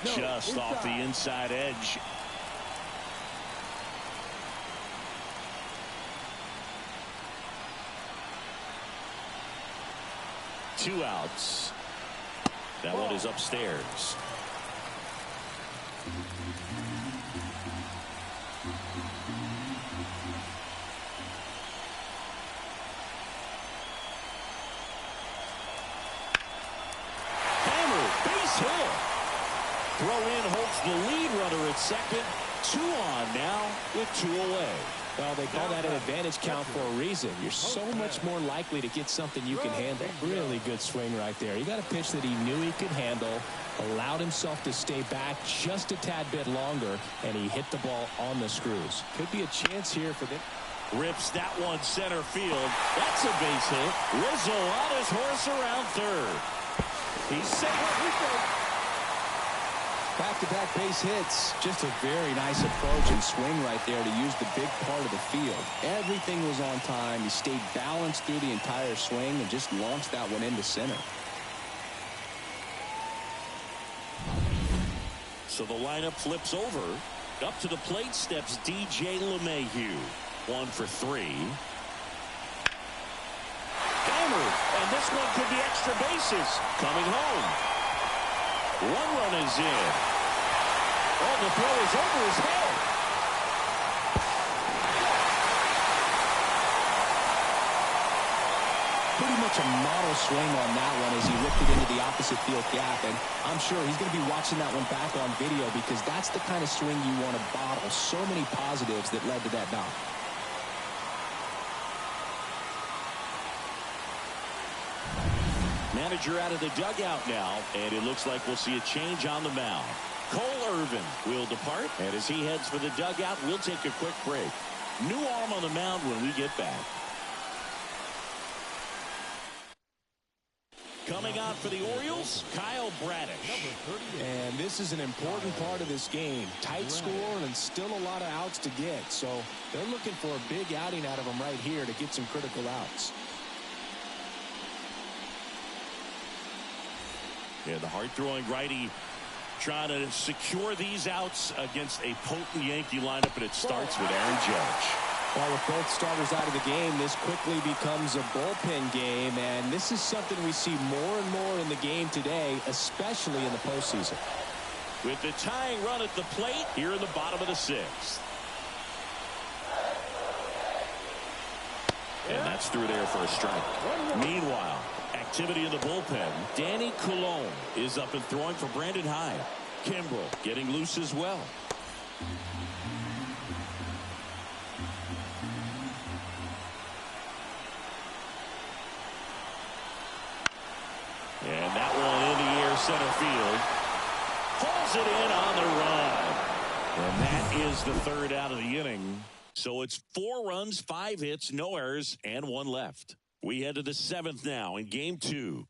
Just off the inside edge. 2 outs. That one is upstairs. Throw in holds the lead runner at second. 2 on now with 2 away. Well, they call that an advantage count for a reason. You're so much more likely to get something you can handle. Really good swing right there. He got a pitch that he knew he could handle, allowed himself to stay back just a tad bit longer, and he hit the ball on the screws. Could be a chance here for them. Rips that one center field. That's a base hit. Rizzo on his horse around third. He's set. Back-to-back base hits. Just a very nice approach and swing right there to use the big part of the field. Everything was on time. He stayed balanced through the entire swing and just launched that one into center. So the lineup flips over. Up to the plate steps DJ LeMahieu. 1 for 3. Hammered, and this one could be extra bases. Coming home. 1 run is in. Oh, the throw is over his head. Pretty much a model swing on that one as he whipped it into the opposite field gap. And I'm sure he's going to be watching that one back on video because that's the kind of swing you want to bottle. So many positives that led to that knock. Manager out of the dugout now, and it looks like we'll see a change on the mound. Cole Irvin will depart, and as he heads for the dugout, we'll take a quick break. New arm on the mound when we get back. Coming on for the Orioles, Kyle Bradish. And this is an important part of this game. Tight score and still a lot of outs to get. So they're looking for a big outing out of him right here to get some critical outs. Yeah, the hard-throwing righty trying to secure these outs against a potent Yankee lineup, and it starts with Aaron Judge. Well, with both starters out of the game, this quickly becomes a bullpen game, and this is something we see more and more in the game today, especially in the postseason. With the tying run at the plate here in the bottom of the 6th. And that's through there for a strike. Meanwhile, activity in the bullpen. Danny Coulombe is up and throwing for Brandon Hyde. Kimbrel getting loose as well. And that one in the air center field. Pulls it in on the run. And that is the 3rd out of the inning. So it's 4 runs, 5 hits, no errors, and 1 left. We head to the 7th now in game 2.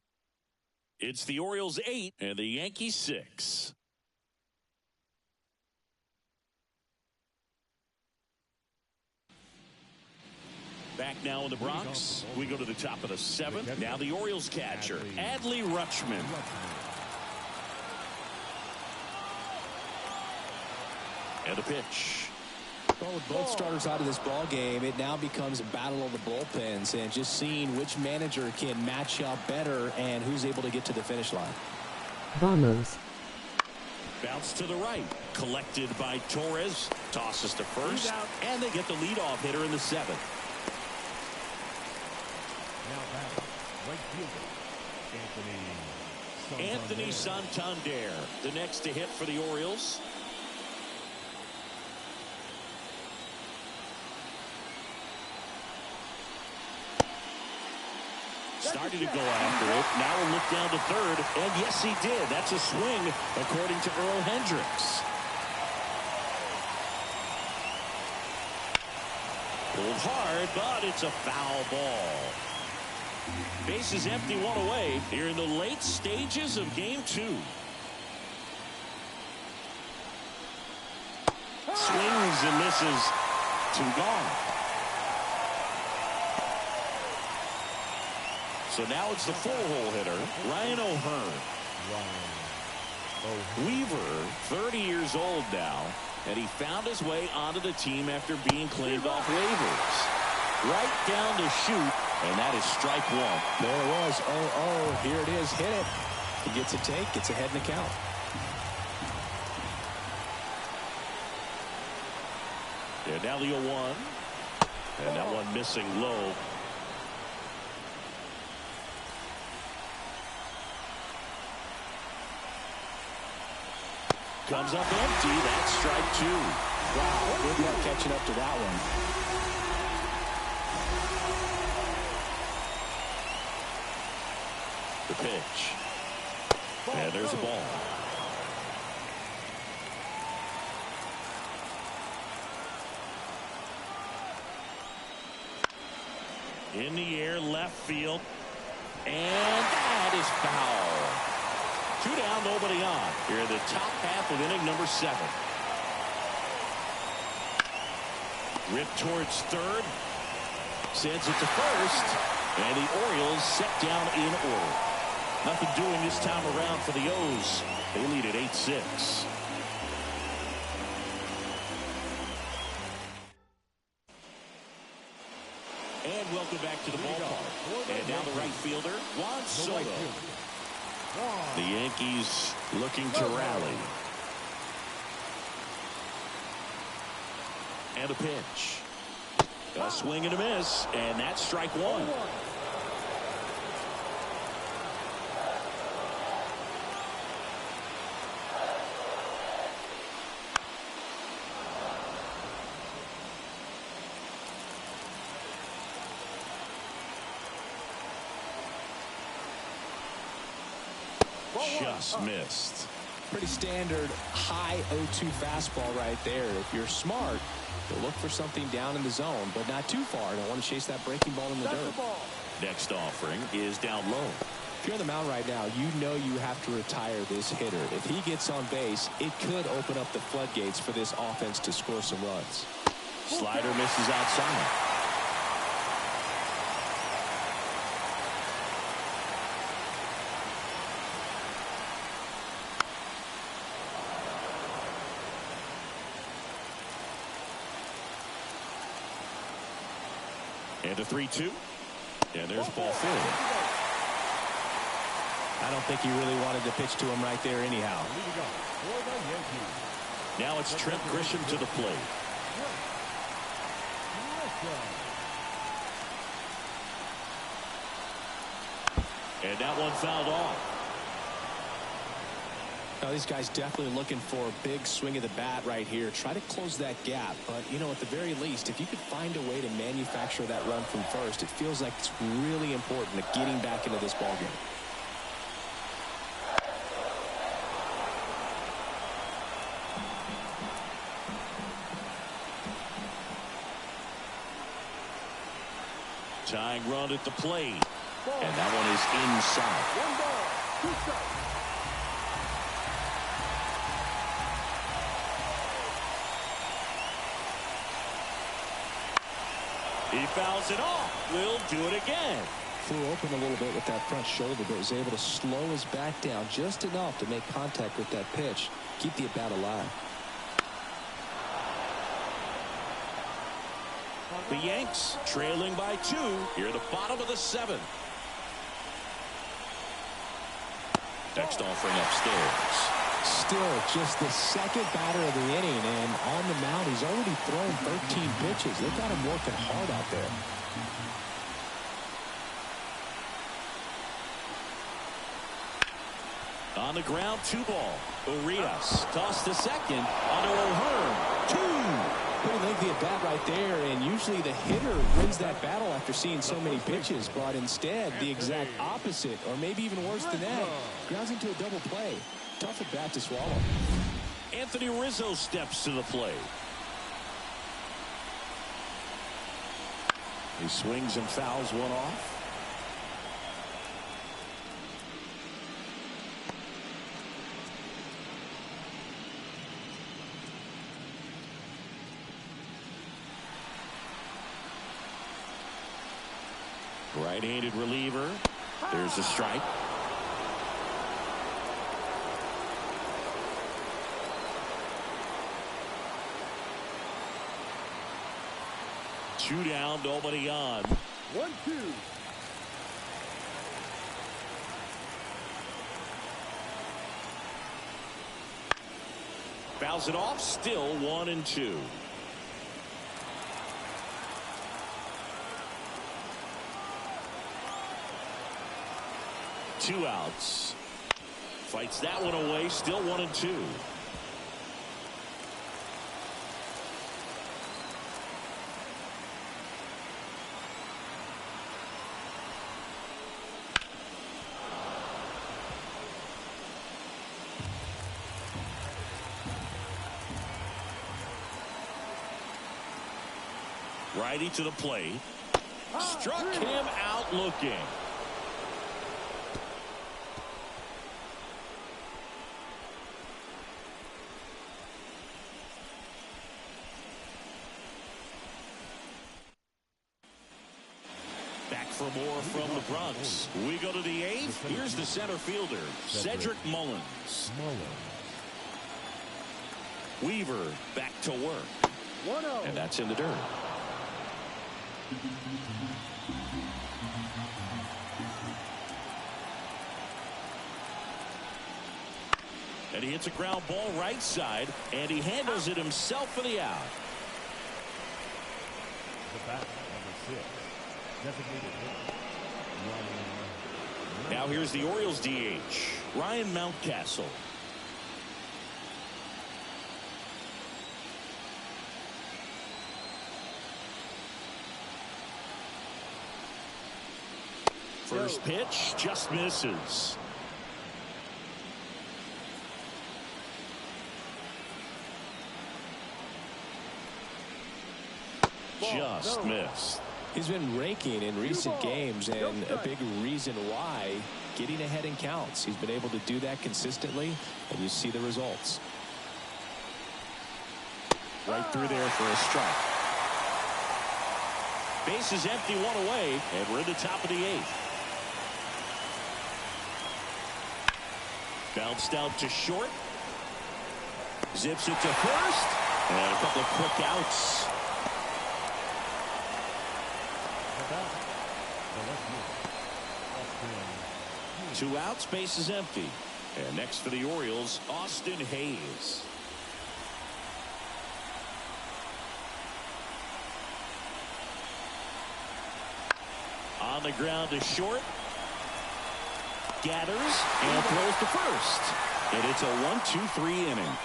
It's the Orioles 8 and the Yankees 6. Back now in the Bronx. We go to the top of the 7th. Now the Orioles catcher, Adley Rutschman. And a pitch. Well, with both starters out of this ball game, it now becomes a battle of the bullpens and just seeing which manager can match up better and who's able to get to the finish line. Vamos. Bounce to the right. Collected by Torres. Tosses to first. And they get the leadoff hitter in the 7th. Now batting, right fielder, Anthony Santander, the next to hit for the Orioles. Started to go after it. Now we'll look down to third. And yes, he did. That's a swing, according to Earl Hendricks. Pulled hard, but it's a foul ball. Base is empty, 1 away here in the late stages of game 2. Swings and misses. 2 gone. So now it's the 4-hole hitter, Ryan O'Hearn. Weaver, 30 years old now, and he found his way onto the team after being claimed off waivers. Right down to shoot, And that is strike one. There it was. Oh, here it is. Hit it. He gets a take. Gets ahead in the count. And now the 0-1. And that one missing low. Comes up empty. That's strike two. Wow, good luck catching up to that one. The pitch. And there's a ball. In the air, left field. And that is foul. 2 down, nobody on. Here in the top half of inning number 7. Rip towards third. Sends it to first. And the Orioles set down in order. Nothing doing this time around for the O's. They lead at 8-6. And welcome back to the ballpark. And now the right fielder, Juan Soto. The Yankees looking to rally. And a pitch. A swing and a miss. And that's strike one. Just missed. Pretty standard high 0-2 fastball right there. If you're smart, you'll look for something down in the zone, but not too far. Don't want to chase that breaking ball in the dirt. Next offering is down low. If you're on the mound right now, you know you have to retire this hitter. If he gets on base, it could open up the floodgates for this offense to score some runs. Slider misses outside. And a 3-2. And there's ball 4. I don't think he really wanted to pitch to him right there anyhow. Now it's Trent Grisham to the plate. And that one fouled off. Now, these guys definitely looking for a big swing of the bat right here. Try to close that gap. But, you know, at the very least, if you could find a way to manufacture that run from first, it feels like it's really important to getting back into this ballgame. Tying run at the plate. And that one is inside. 1 ball, 2 strikes. He fouls it off. Will do it again. Flew open a little bit with that front shoulder, but was able to slow his back down just enough to make contact with that pitch. Keep the at-bat alive. The Yanks trailing by 2 here at the bottom of the 7th. Next offering upstairs. Still just the second batter of the inning, and on the mound he's already thrown 13 pitches. They've got him working hard out there. On the ground, 2 ball. Urias tossed to second. Onto O'Hearn. 2. Pretty lengthy at bat right there, and usually the hitter wins that battle after seeing so many pitches, but instead the exact opposite, or maybe even worse than that, grounds into a double play. Tough at bat to swallow. Anthony Rizzo steps to the plate. He swings and fouls one off. Right-handed reliever. There's a strike. Two down, nobody on. 1-2. Fouls it off. Still 1-2. Two outs. Fights that one away. Still 1-2. Righty to the plate. Struck him out looking. Back for more from the Bronx. We go to the eighth. Here's the center fielder, Cedric Mullins. Weaver back to work. 1-0. And that's in the dirt. And he hits a ground ball right side, and he handles it himself for the out. The bat, number 6. Designated hitter, Ryan. Now here's the Orioles DH, Ryan Mountcastle. First pitch just misses. Just missed. He's been raking in recent games, and a big reason why, getting ahead in counts. He's been able to do that consistently, and you see the results. Right through there for a strike. Base is empty, one away, and we're in the top of the eighth. Bounced out to short. Zips it to first. And a couple of quick outs. Two outs, base is empty. And next for the Orioles, Austin Hayes. On the ground to short. Gathers and throws to first. And it's a 1-2-3 inning.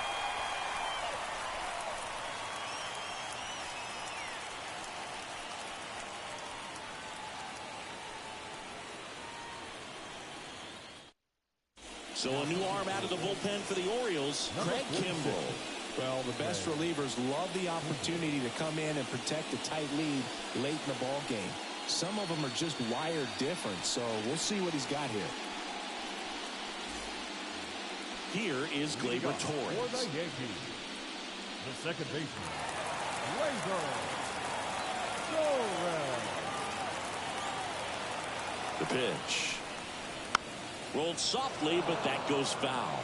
So a new arm out of the bullpen for the Orioles, Craig Kimbrell. Well, the best relievers love the opportunity to come in and protect a tight lead late in the ball game. Some of them are just wired different, so we'll see what he's got here. Here is Gleyber Torres. For the Yankees, the second baseman, Gleyber Torres. The pitch. Rolled softly, but that goes foul.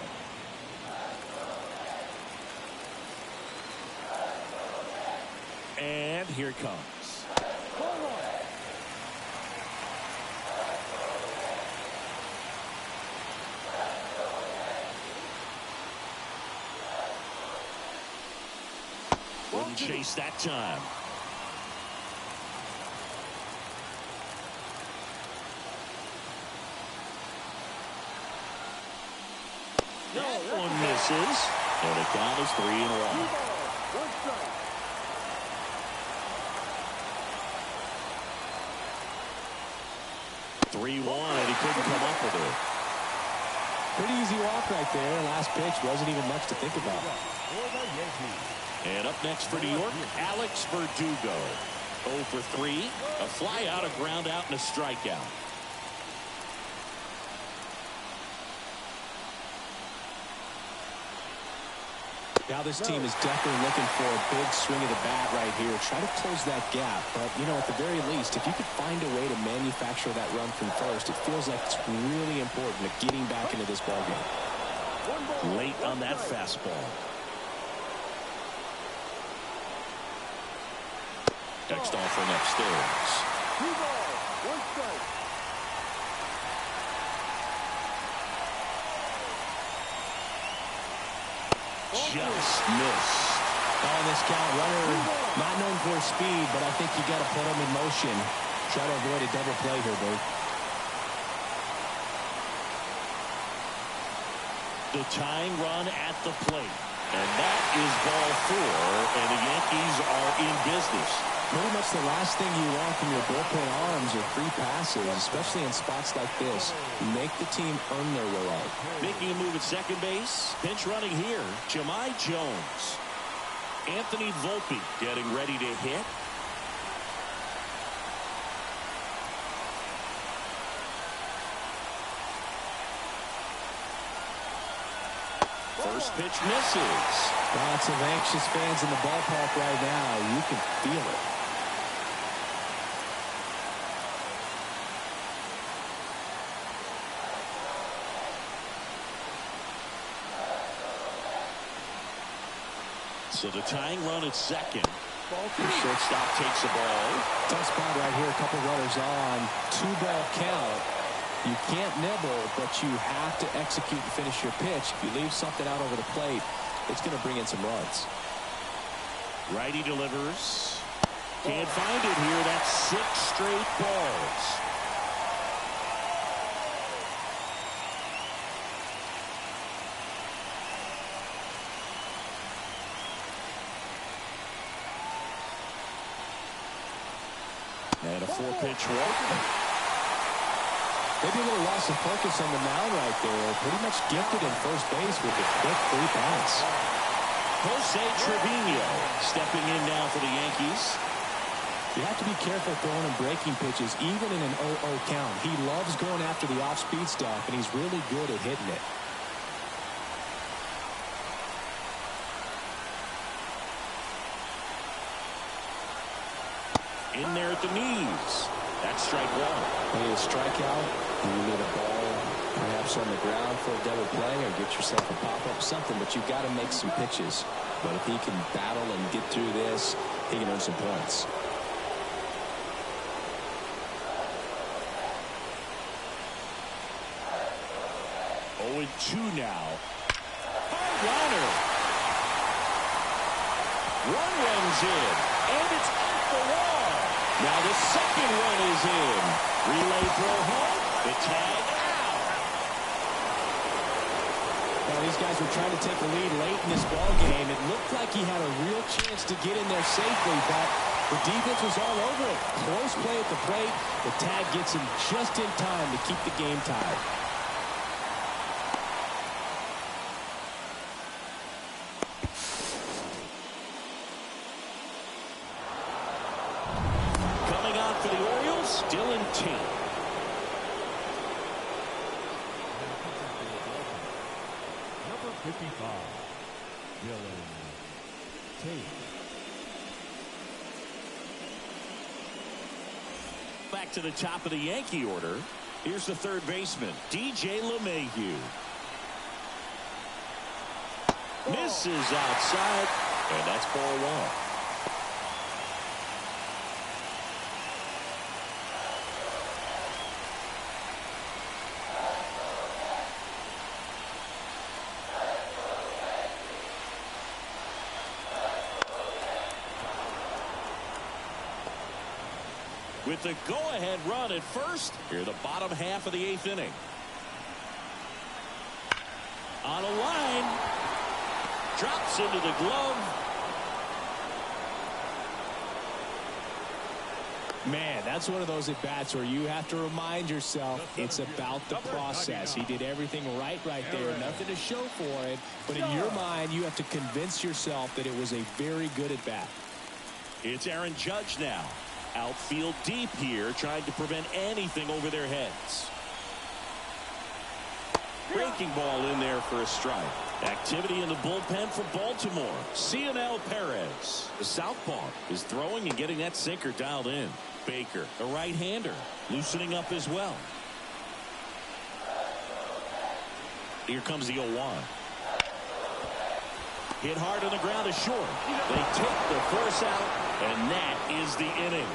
And here it comes. Wouldn't chase that time. That one misses. And the count is 3-1. 3-1, and he couldn't come up with it. Pretty easy walk right there. Last pitch wasn't even much to think about. And up next for New York, Alex Verdugo. 0 for 3, a fly out, a ground out, and a strikeout. Now this team is definitely looking for a big swing of the bat right here. Try to close that gap. But, you know, at the very least, if you could find a way to manufacture that run from first, it feels like it's really important to getting back into this ballgame. Late on that fastball. Next offering upstairs. Just missed. On this count, runner not known for speed, but I think you got to put him in motion. Try to avoid a double play here, Bert. The tying run at the plate. And that is ball 4, and the Yankees are in business. Pretty much the last thing you want from your bullpen arms are free passes, especially in spots like this. Make the team earn their way out. Making a move at second base. Pinch running here. Jahmai Jones. Anthony Volpe getting ready to hit. First pitch misses. Lots of anxious fans in the ballpark right now. You can feel it. So the tying run at second. Shortstop takes the ball. Tough spot right here. A couple runners on. 2-ball count. You can't nibble, but you have to execute and finish your pitch. If you leave something out over the plate, it's going to bring in some runs. Righty delivers. Can't find it here. That's 6 straight balls. And a 4-pitch walk. Maybe a little loss of focus on the mound right there. Pretty much gifted in first base with the quick free pass. Jose Trevino stepping in now for the Yankees. You have to be careful throwing and breaking pitches, even in an 0-0 count. He loves going after the off-speed stuff, and he's really good at hitting it. In there at the knees. That's strike 1. You need a strikeout. You need a ball, perhaps on the ground for a double play, or get yourself a pop-up, something. But you've got to make some pitches. But if he can battle and get through this, he can earn some points. Oh, and 2 now. Hard liner. 1 runs in, and it's off the wall. Now the second one is in. Relay throw home. The tag out. Now these guys were trying to take a lead late in this ball game. It looked like he had a real chance to get in there safely, but the defense was all over it. Close play at the plate. The tag gets him just in time to keep the game tied. Coming out for the Orioles, Dylan Tate. Number 55, Dylan Tate. Back to the top of the Yankee order. Here's the third baseman, DJ LeMahieu. Misses outside, and that's ball 1. With the go-ahead run at first, here the bottom half of the 8th inning. On a line. Drops into the glove. Man, that's one of those at-bats where you have to remind yourself it's about the process. He did everything right there. Nothing to show for it. But in your mind, you have to convince yourself that it was a very good at-bat. It's Aaron Judge now. Outfield deep here, trying to prevent anything over their heads. Breaking ball in there for a strike. Activity in the bullpen for Baltimore. Cionel Perez. The southpaw is throwing and getting that sinker dialed in. Baker, a right-hander, loosening up as well. Here comes the 0-1. Hit hard on the ground to short. They take the force out, and that is the inning.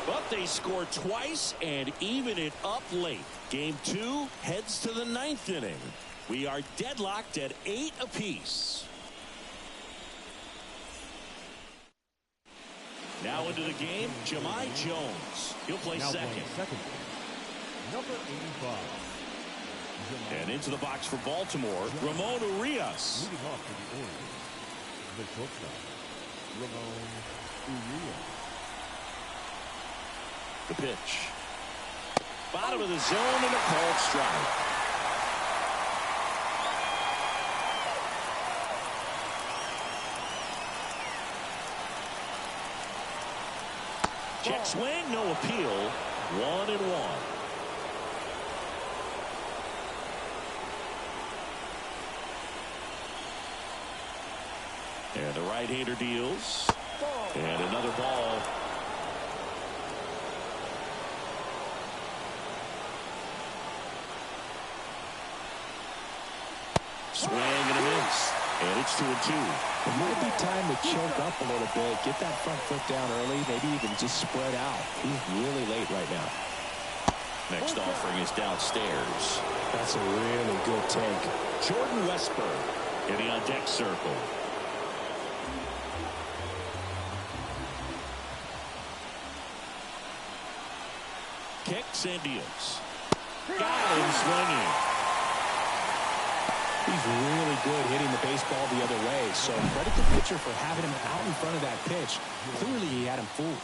But they score twice and even it up late. Game 2 heads to the 9th inning. We are deadlocked at 8 apiece. Now into the game, Jahmai Jones. He'll play second. Number 85. And into the box for Baltimore, Ramon Urias. Leading off for the Orioles, the shortstop, Ramon Urias. The pitch. Bottom of the zone and a called strike. Check swing, no appeal. 1-1. And the right-hander deals. And another ball. Swing and a miss. And it's 2-2. It might be time to choke up a little bit. Get that front foot down early. Maybe even just spread out. He's really late right now. Next offering is downstairs. That's a really good take. Jordan Westburg in the on-deck circle. Kicks and deals. Got him swinging. He's really good hitting the baseball the other way, so credit the pitcher for having him out in front of that pitch. Clearly he had him fooled.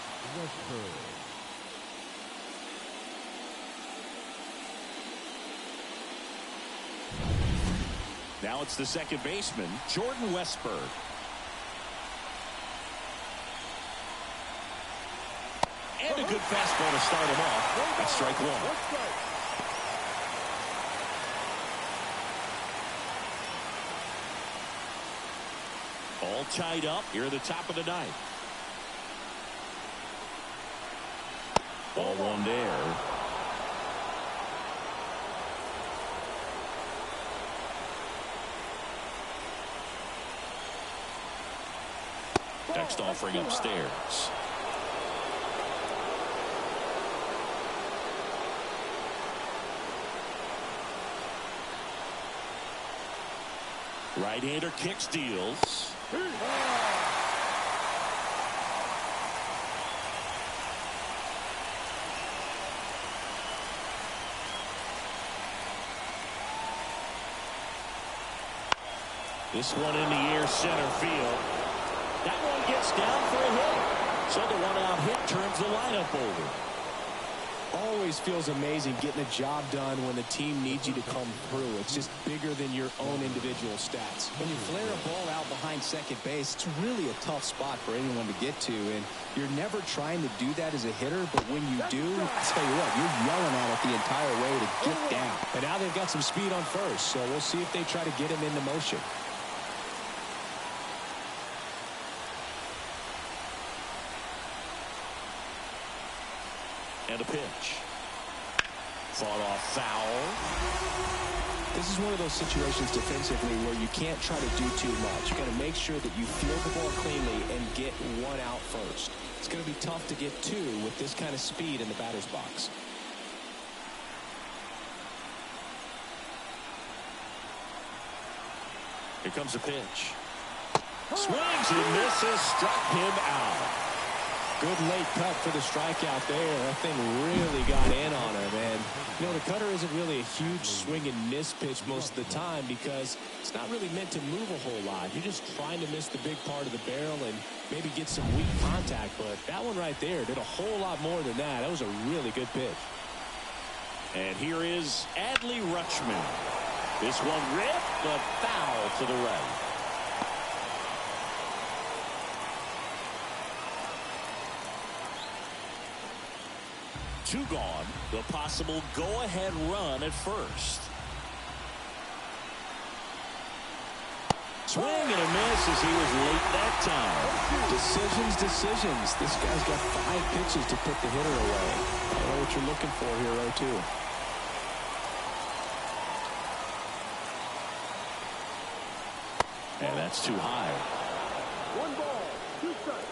Now it's the second baseman, Jordan Westburg. And a good fastball to start him off. That's strike one. All tied up here at the top of the ninth. Ball one there. Next offering upstairs. Right-hander kicks, deals. This one in the air, center field. That one gets down for a hit. So the one-out hit turns the lineup over. Always feels amazing getting a job done when the team needs you to come through. It's just bigger than your own individual stats. When you flare a ball out behind second base, it's really a tough spot for anyone to get to, and you're never trying to do that as a hitter, but when you do, I tell you what, you're yelling at it the entire way to get down. And now they've got some speed on first, so we'll see if they try to get him into motion. And a pitch. Fought off foul. This is one of those situations defensively where you can't try to do too much. You got to make sure that you field the ball cleanly and get one out first. It's going to be tough to get two with this kind of speed in the batter's box. Here comes a pitch. Swings and misses. Struck him out. Good late cut for the strikeout there. That thing really got in on him. And, you know, the cutter isn't really a huge swing and miss pitch most of the time because it's not really meant to move a whole lot. You're just trying to miss the big part of the barrel and maybe get some weak contact. But that one right there did a whole lot more than that. That was a really good pitch. And here is Adley Rutschman. This one ripped, but foul to the right. Two gone. The possible go-ahead run at first. Swing and a miss as he was late that time. Decisions. This guy's got 5 pitches to put the hitter away. I know what you're looking for here, 0-2. And that's too high. 1 ball, 2 strikes.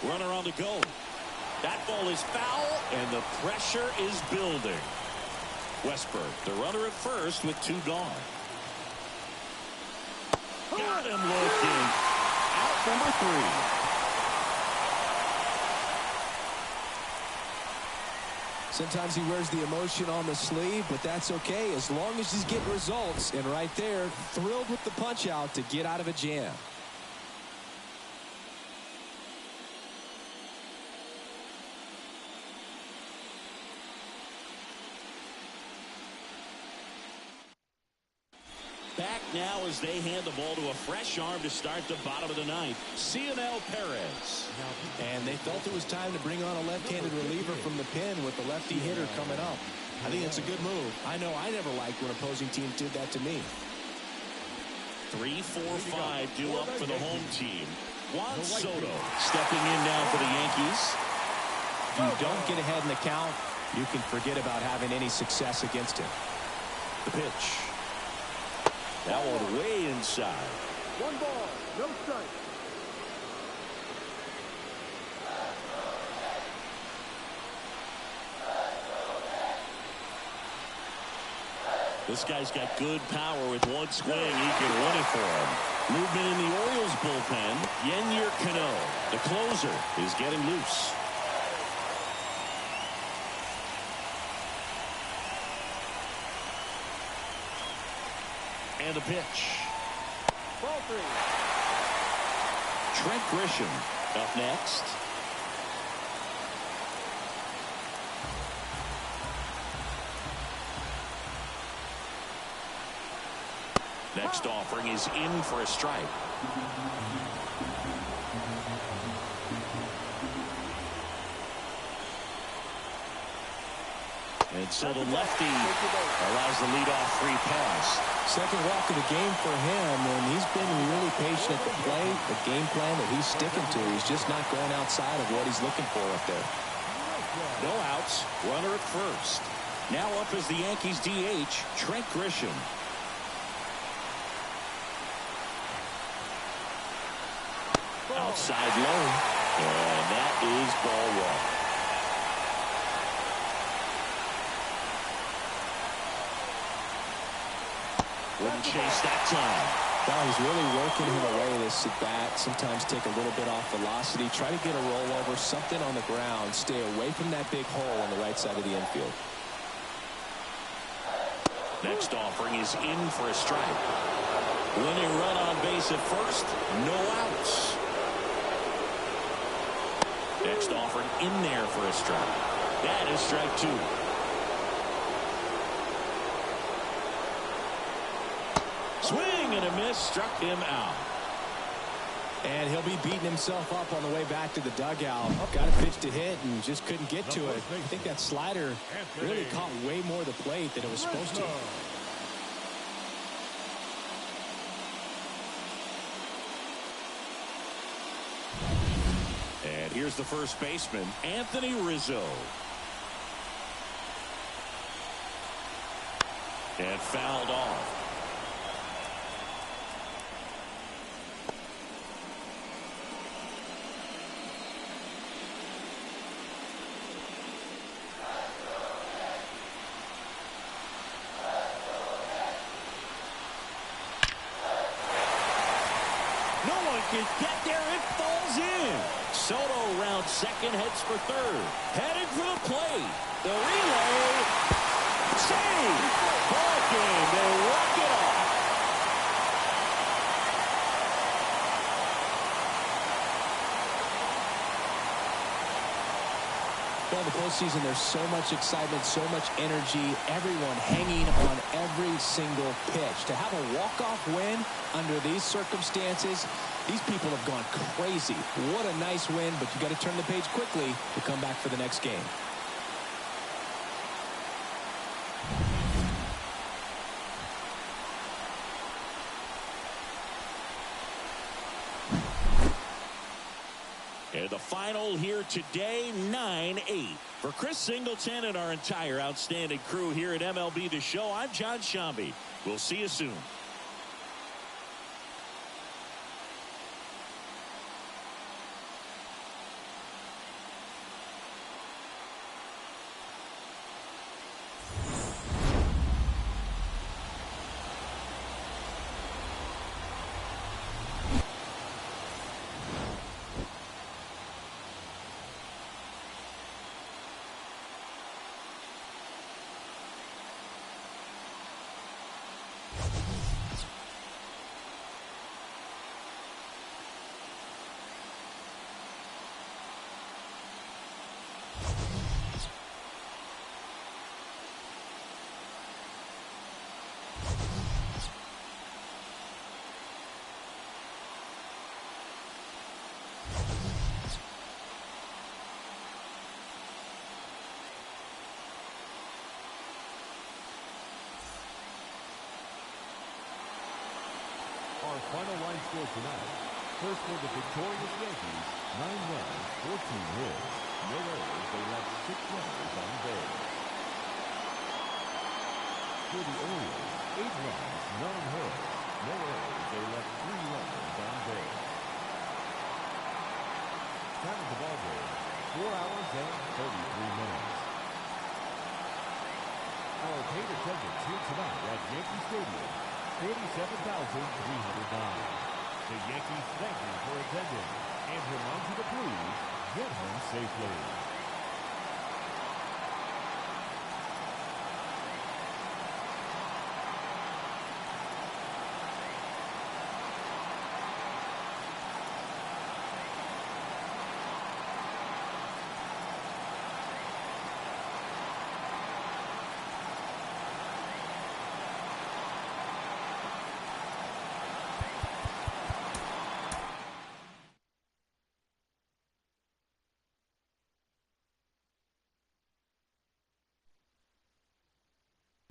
Runner on the go. That ball is foul, and the pressure is building. Westberg, the runner at first with 2 gone. Got him looking. Out number 3. Sometimes he wears the emotion on the sleeve, but that's okay as long as he's getting results. And right there, thrilled with the punch out to get out of a jam. Back now as they hand the ball to a fresh arm to start the bottom of the 9th. Cionel Perez. And they felt it was time to bring on a left-handed reliever from the pen with the lefty hitter coming up. I think it's a good move. I know I never liked when opposing teams did that to me. 3, 4, 5 due up for the home team. Juan Soto stepping in now for the Yankees. If you don't get ahead in the count, you can forget about having any success against him. The pitch. That one way inside. 1 ball, no strike. This guy's got good power with 1 swing. He can run it for him. Movement in the Orioles bullpen. Yennier Cano, the closer, is getting loose. And a pitch. Ball 3. Trent Grisham up next. Next offering is in for a strike. And so the lefty allows the leadoff free pass. Second walk of the game for him, and he's been really patient at the plate. The game plan that he's sticking to, he's just not going outside of what he's looking for up there. No outs, runner at first. Now up as the Yankees DH, Trent Grisham. Outside low, and that is ball 1. Wouldn't chase that time. Well, he's really working him away this at bat. Sometimes take a little bit off velocity. Try to get a rollover, something on the ground. Stay away from that big hole on the right side of the infield. Next offering is in for a strike. Winning run on base at first. No outs. Next offering in there for a strike. That is strike 2. Swing and a miss, struck him out. And he'll be beating himself up on the way back to the dugout. Got a pitch to hit and just couldn't get to it. I think that slider really caught way more of the plate than it was supposed to. And here's the first baseman, Anthony Rizzo. And fouled off. Can get there, it falls in. Soto round second, heads for third. Headed for the plate. The relay. Save. Ball game. They walk it off. Well, in the postseason, there's so much excitement, so much energy, everyone hanging on every single pitch. To have a walk-off win under these circumstances, these people have gone crazy. What a nice win, but you got to turn the page quickly to come back for the next game. And the final here today, 9-8. For Chris Singleton and our entire outstanding crew here at MLB The Show, I'm John Shambi. We'll see you soon. final line score tonight. First for the victorious Yankees, 9 runs, 14 hits. No errors, they left 6 runners on base. For the Orioles, 8 runs, 9 hits. No errors, they left 3 runners on base. Time of the ball game, 4 hours and 33 minutes. Our paid attendance here tonight at Yankee Stadium, 47,309. The Yankees thank you for attending and remind you to please get home safely.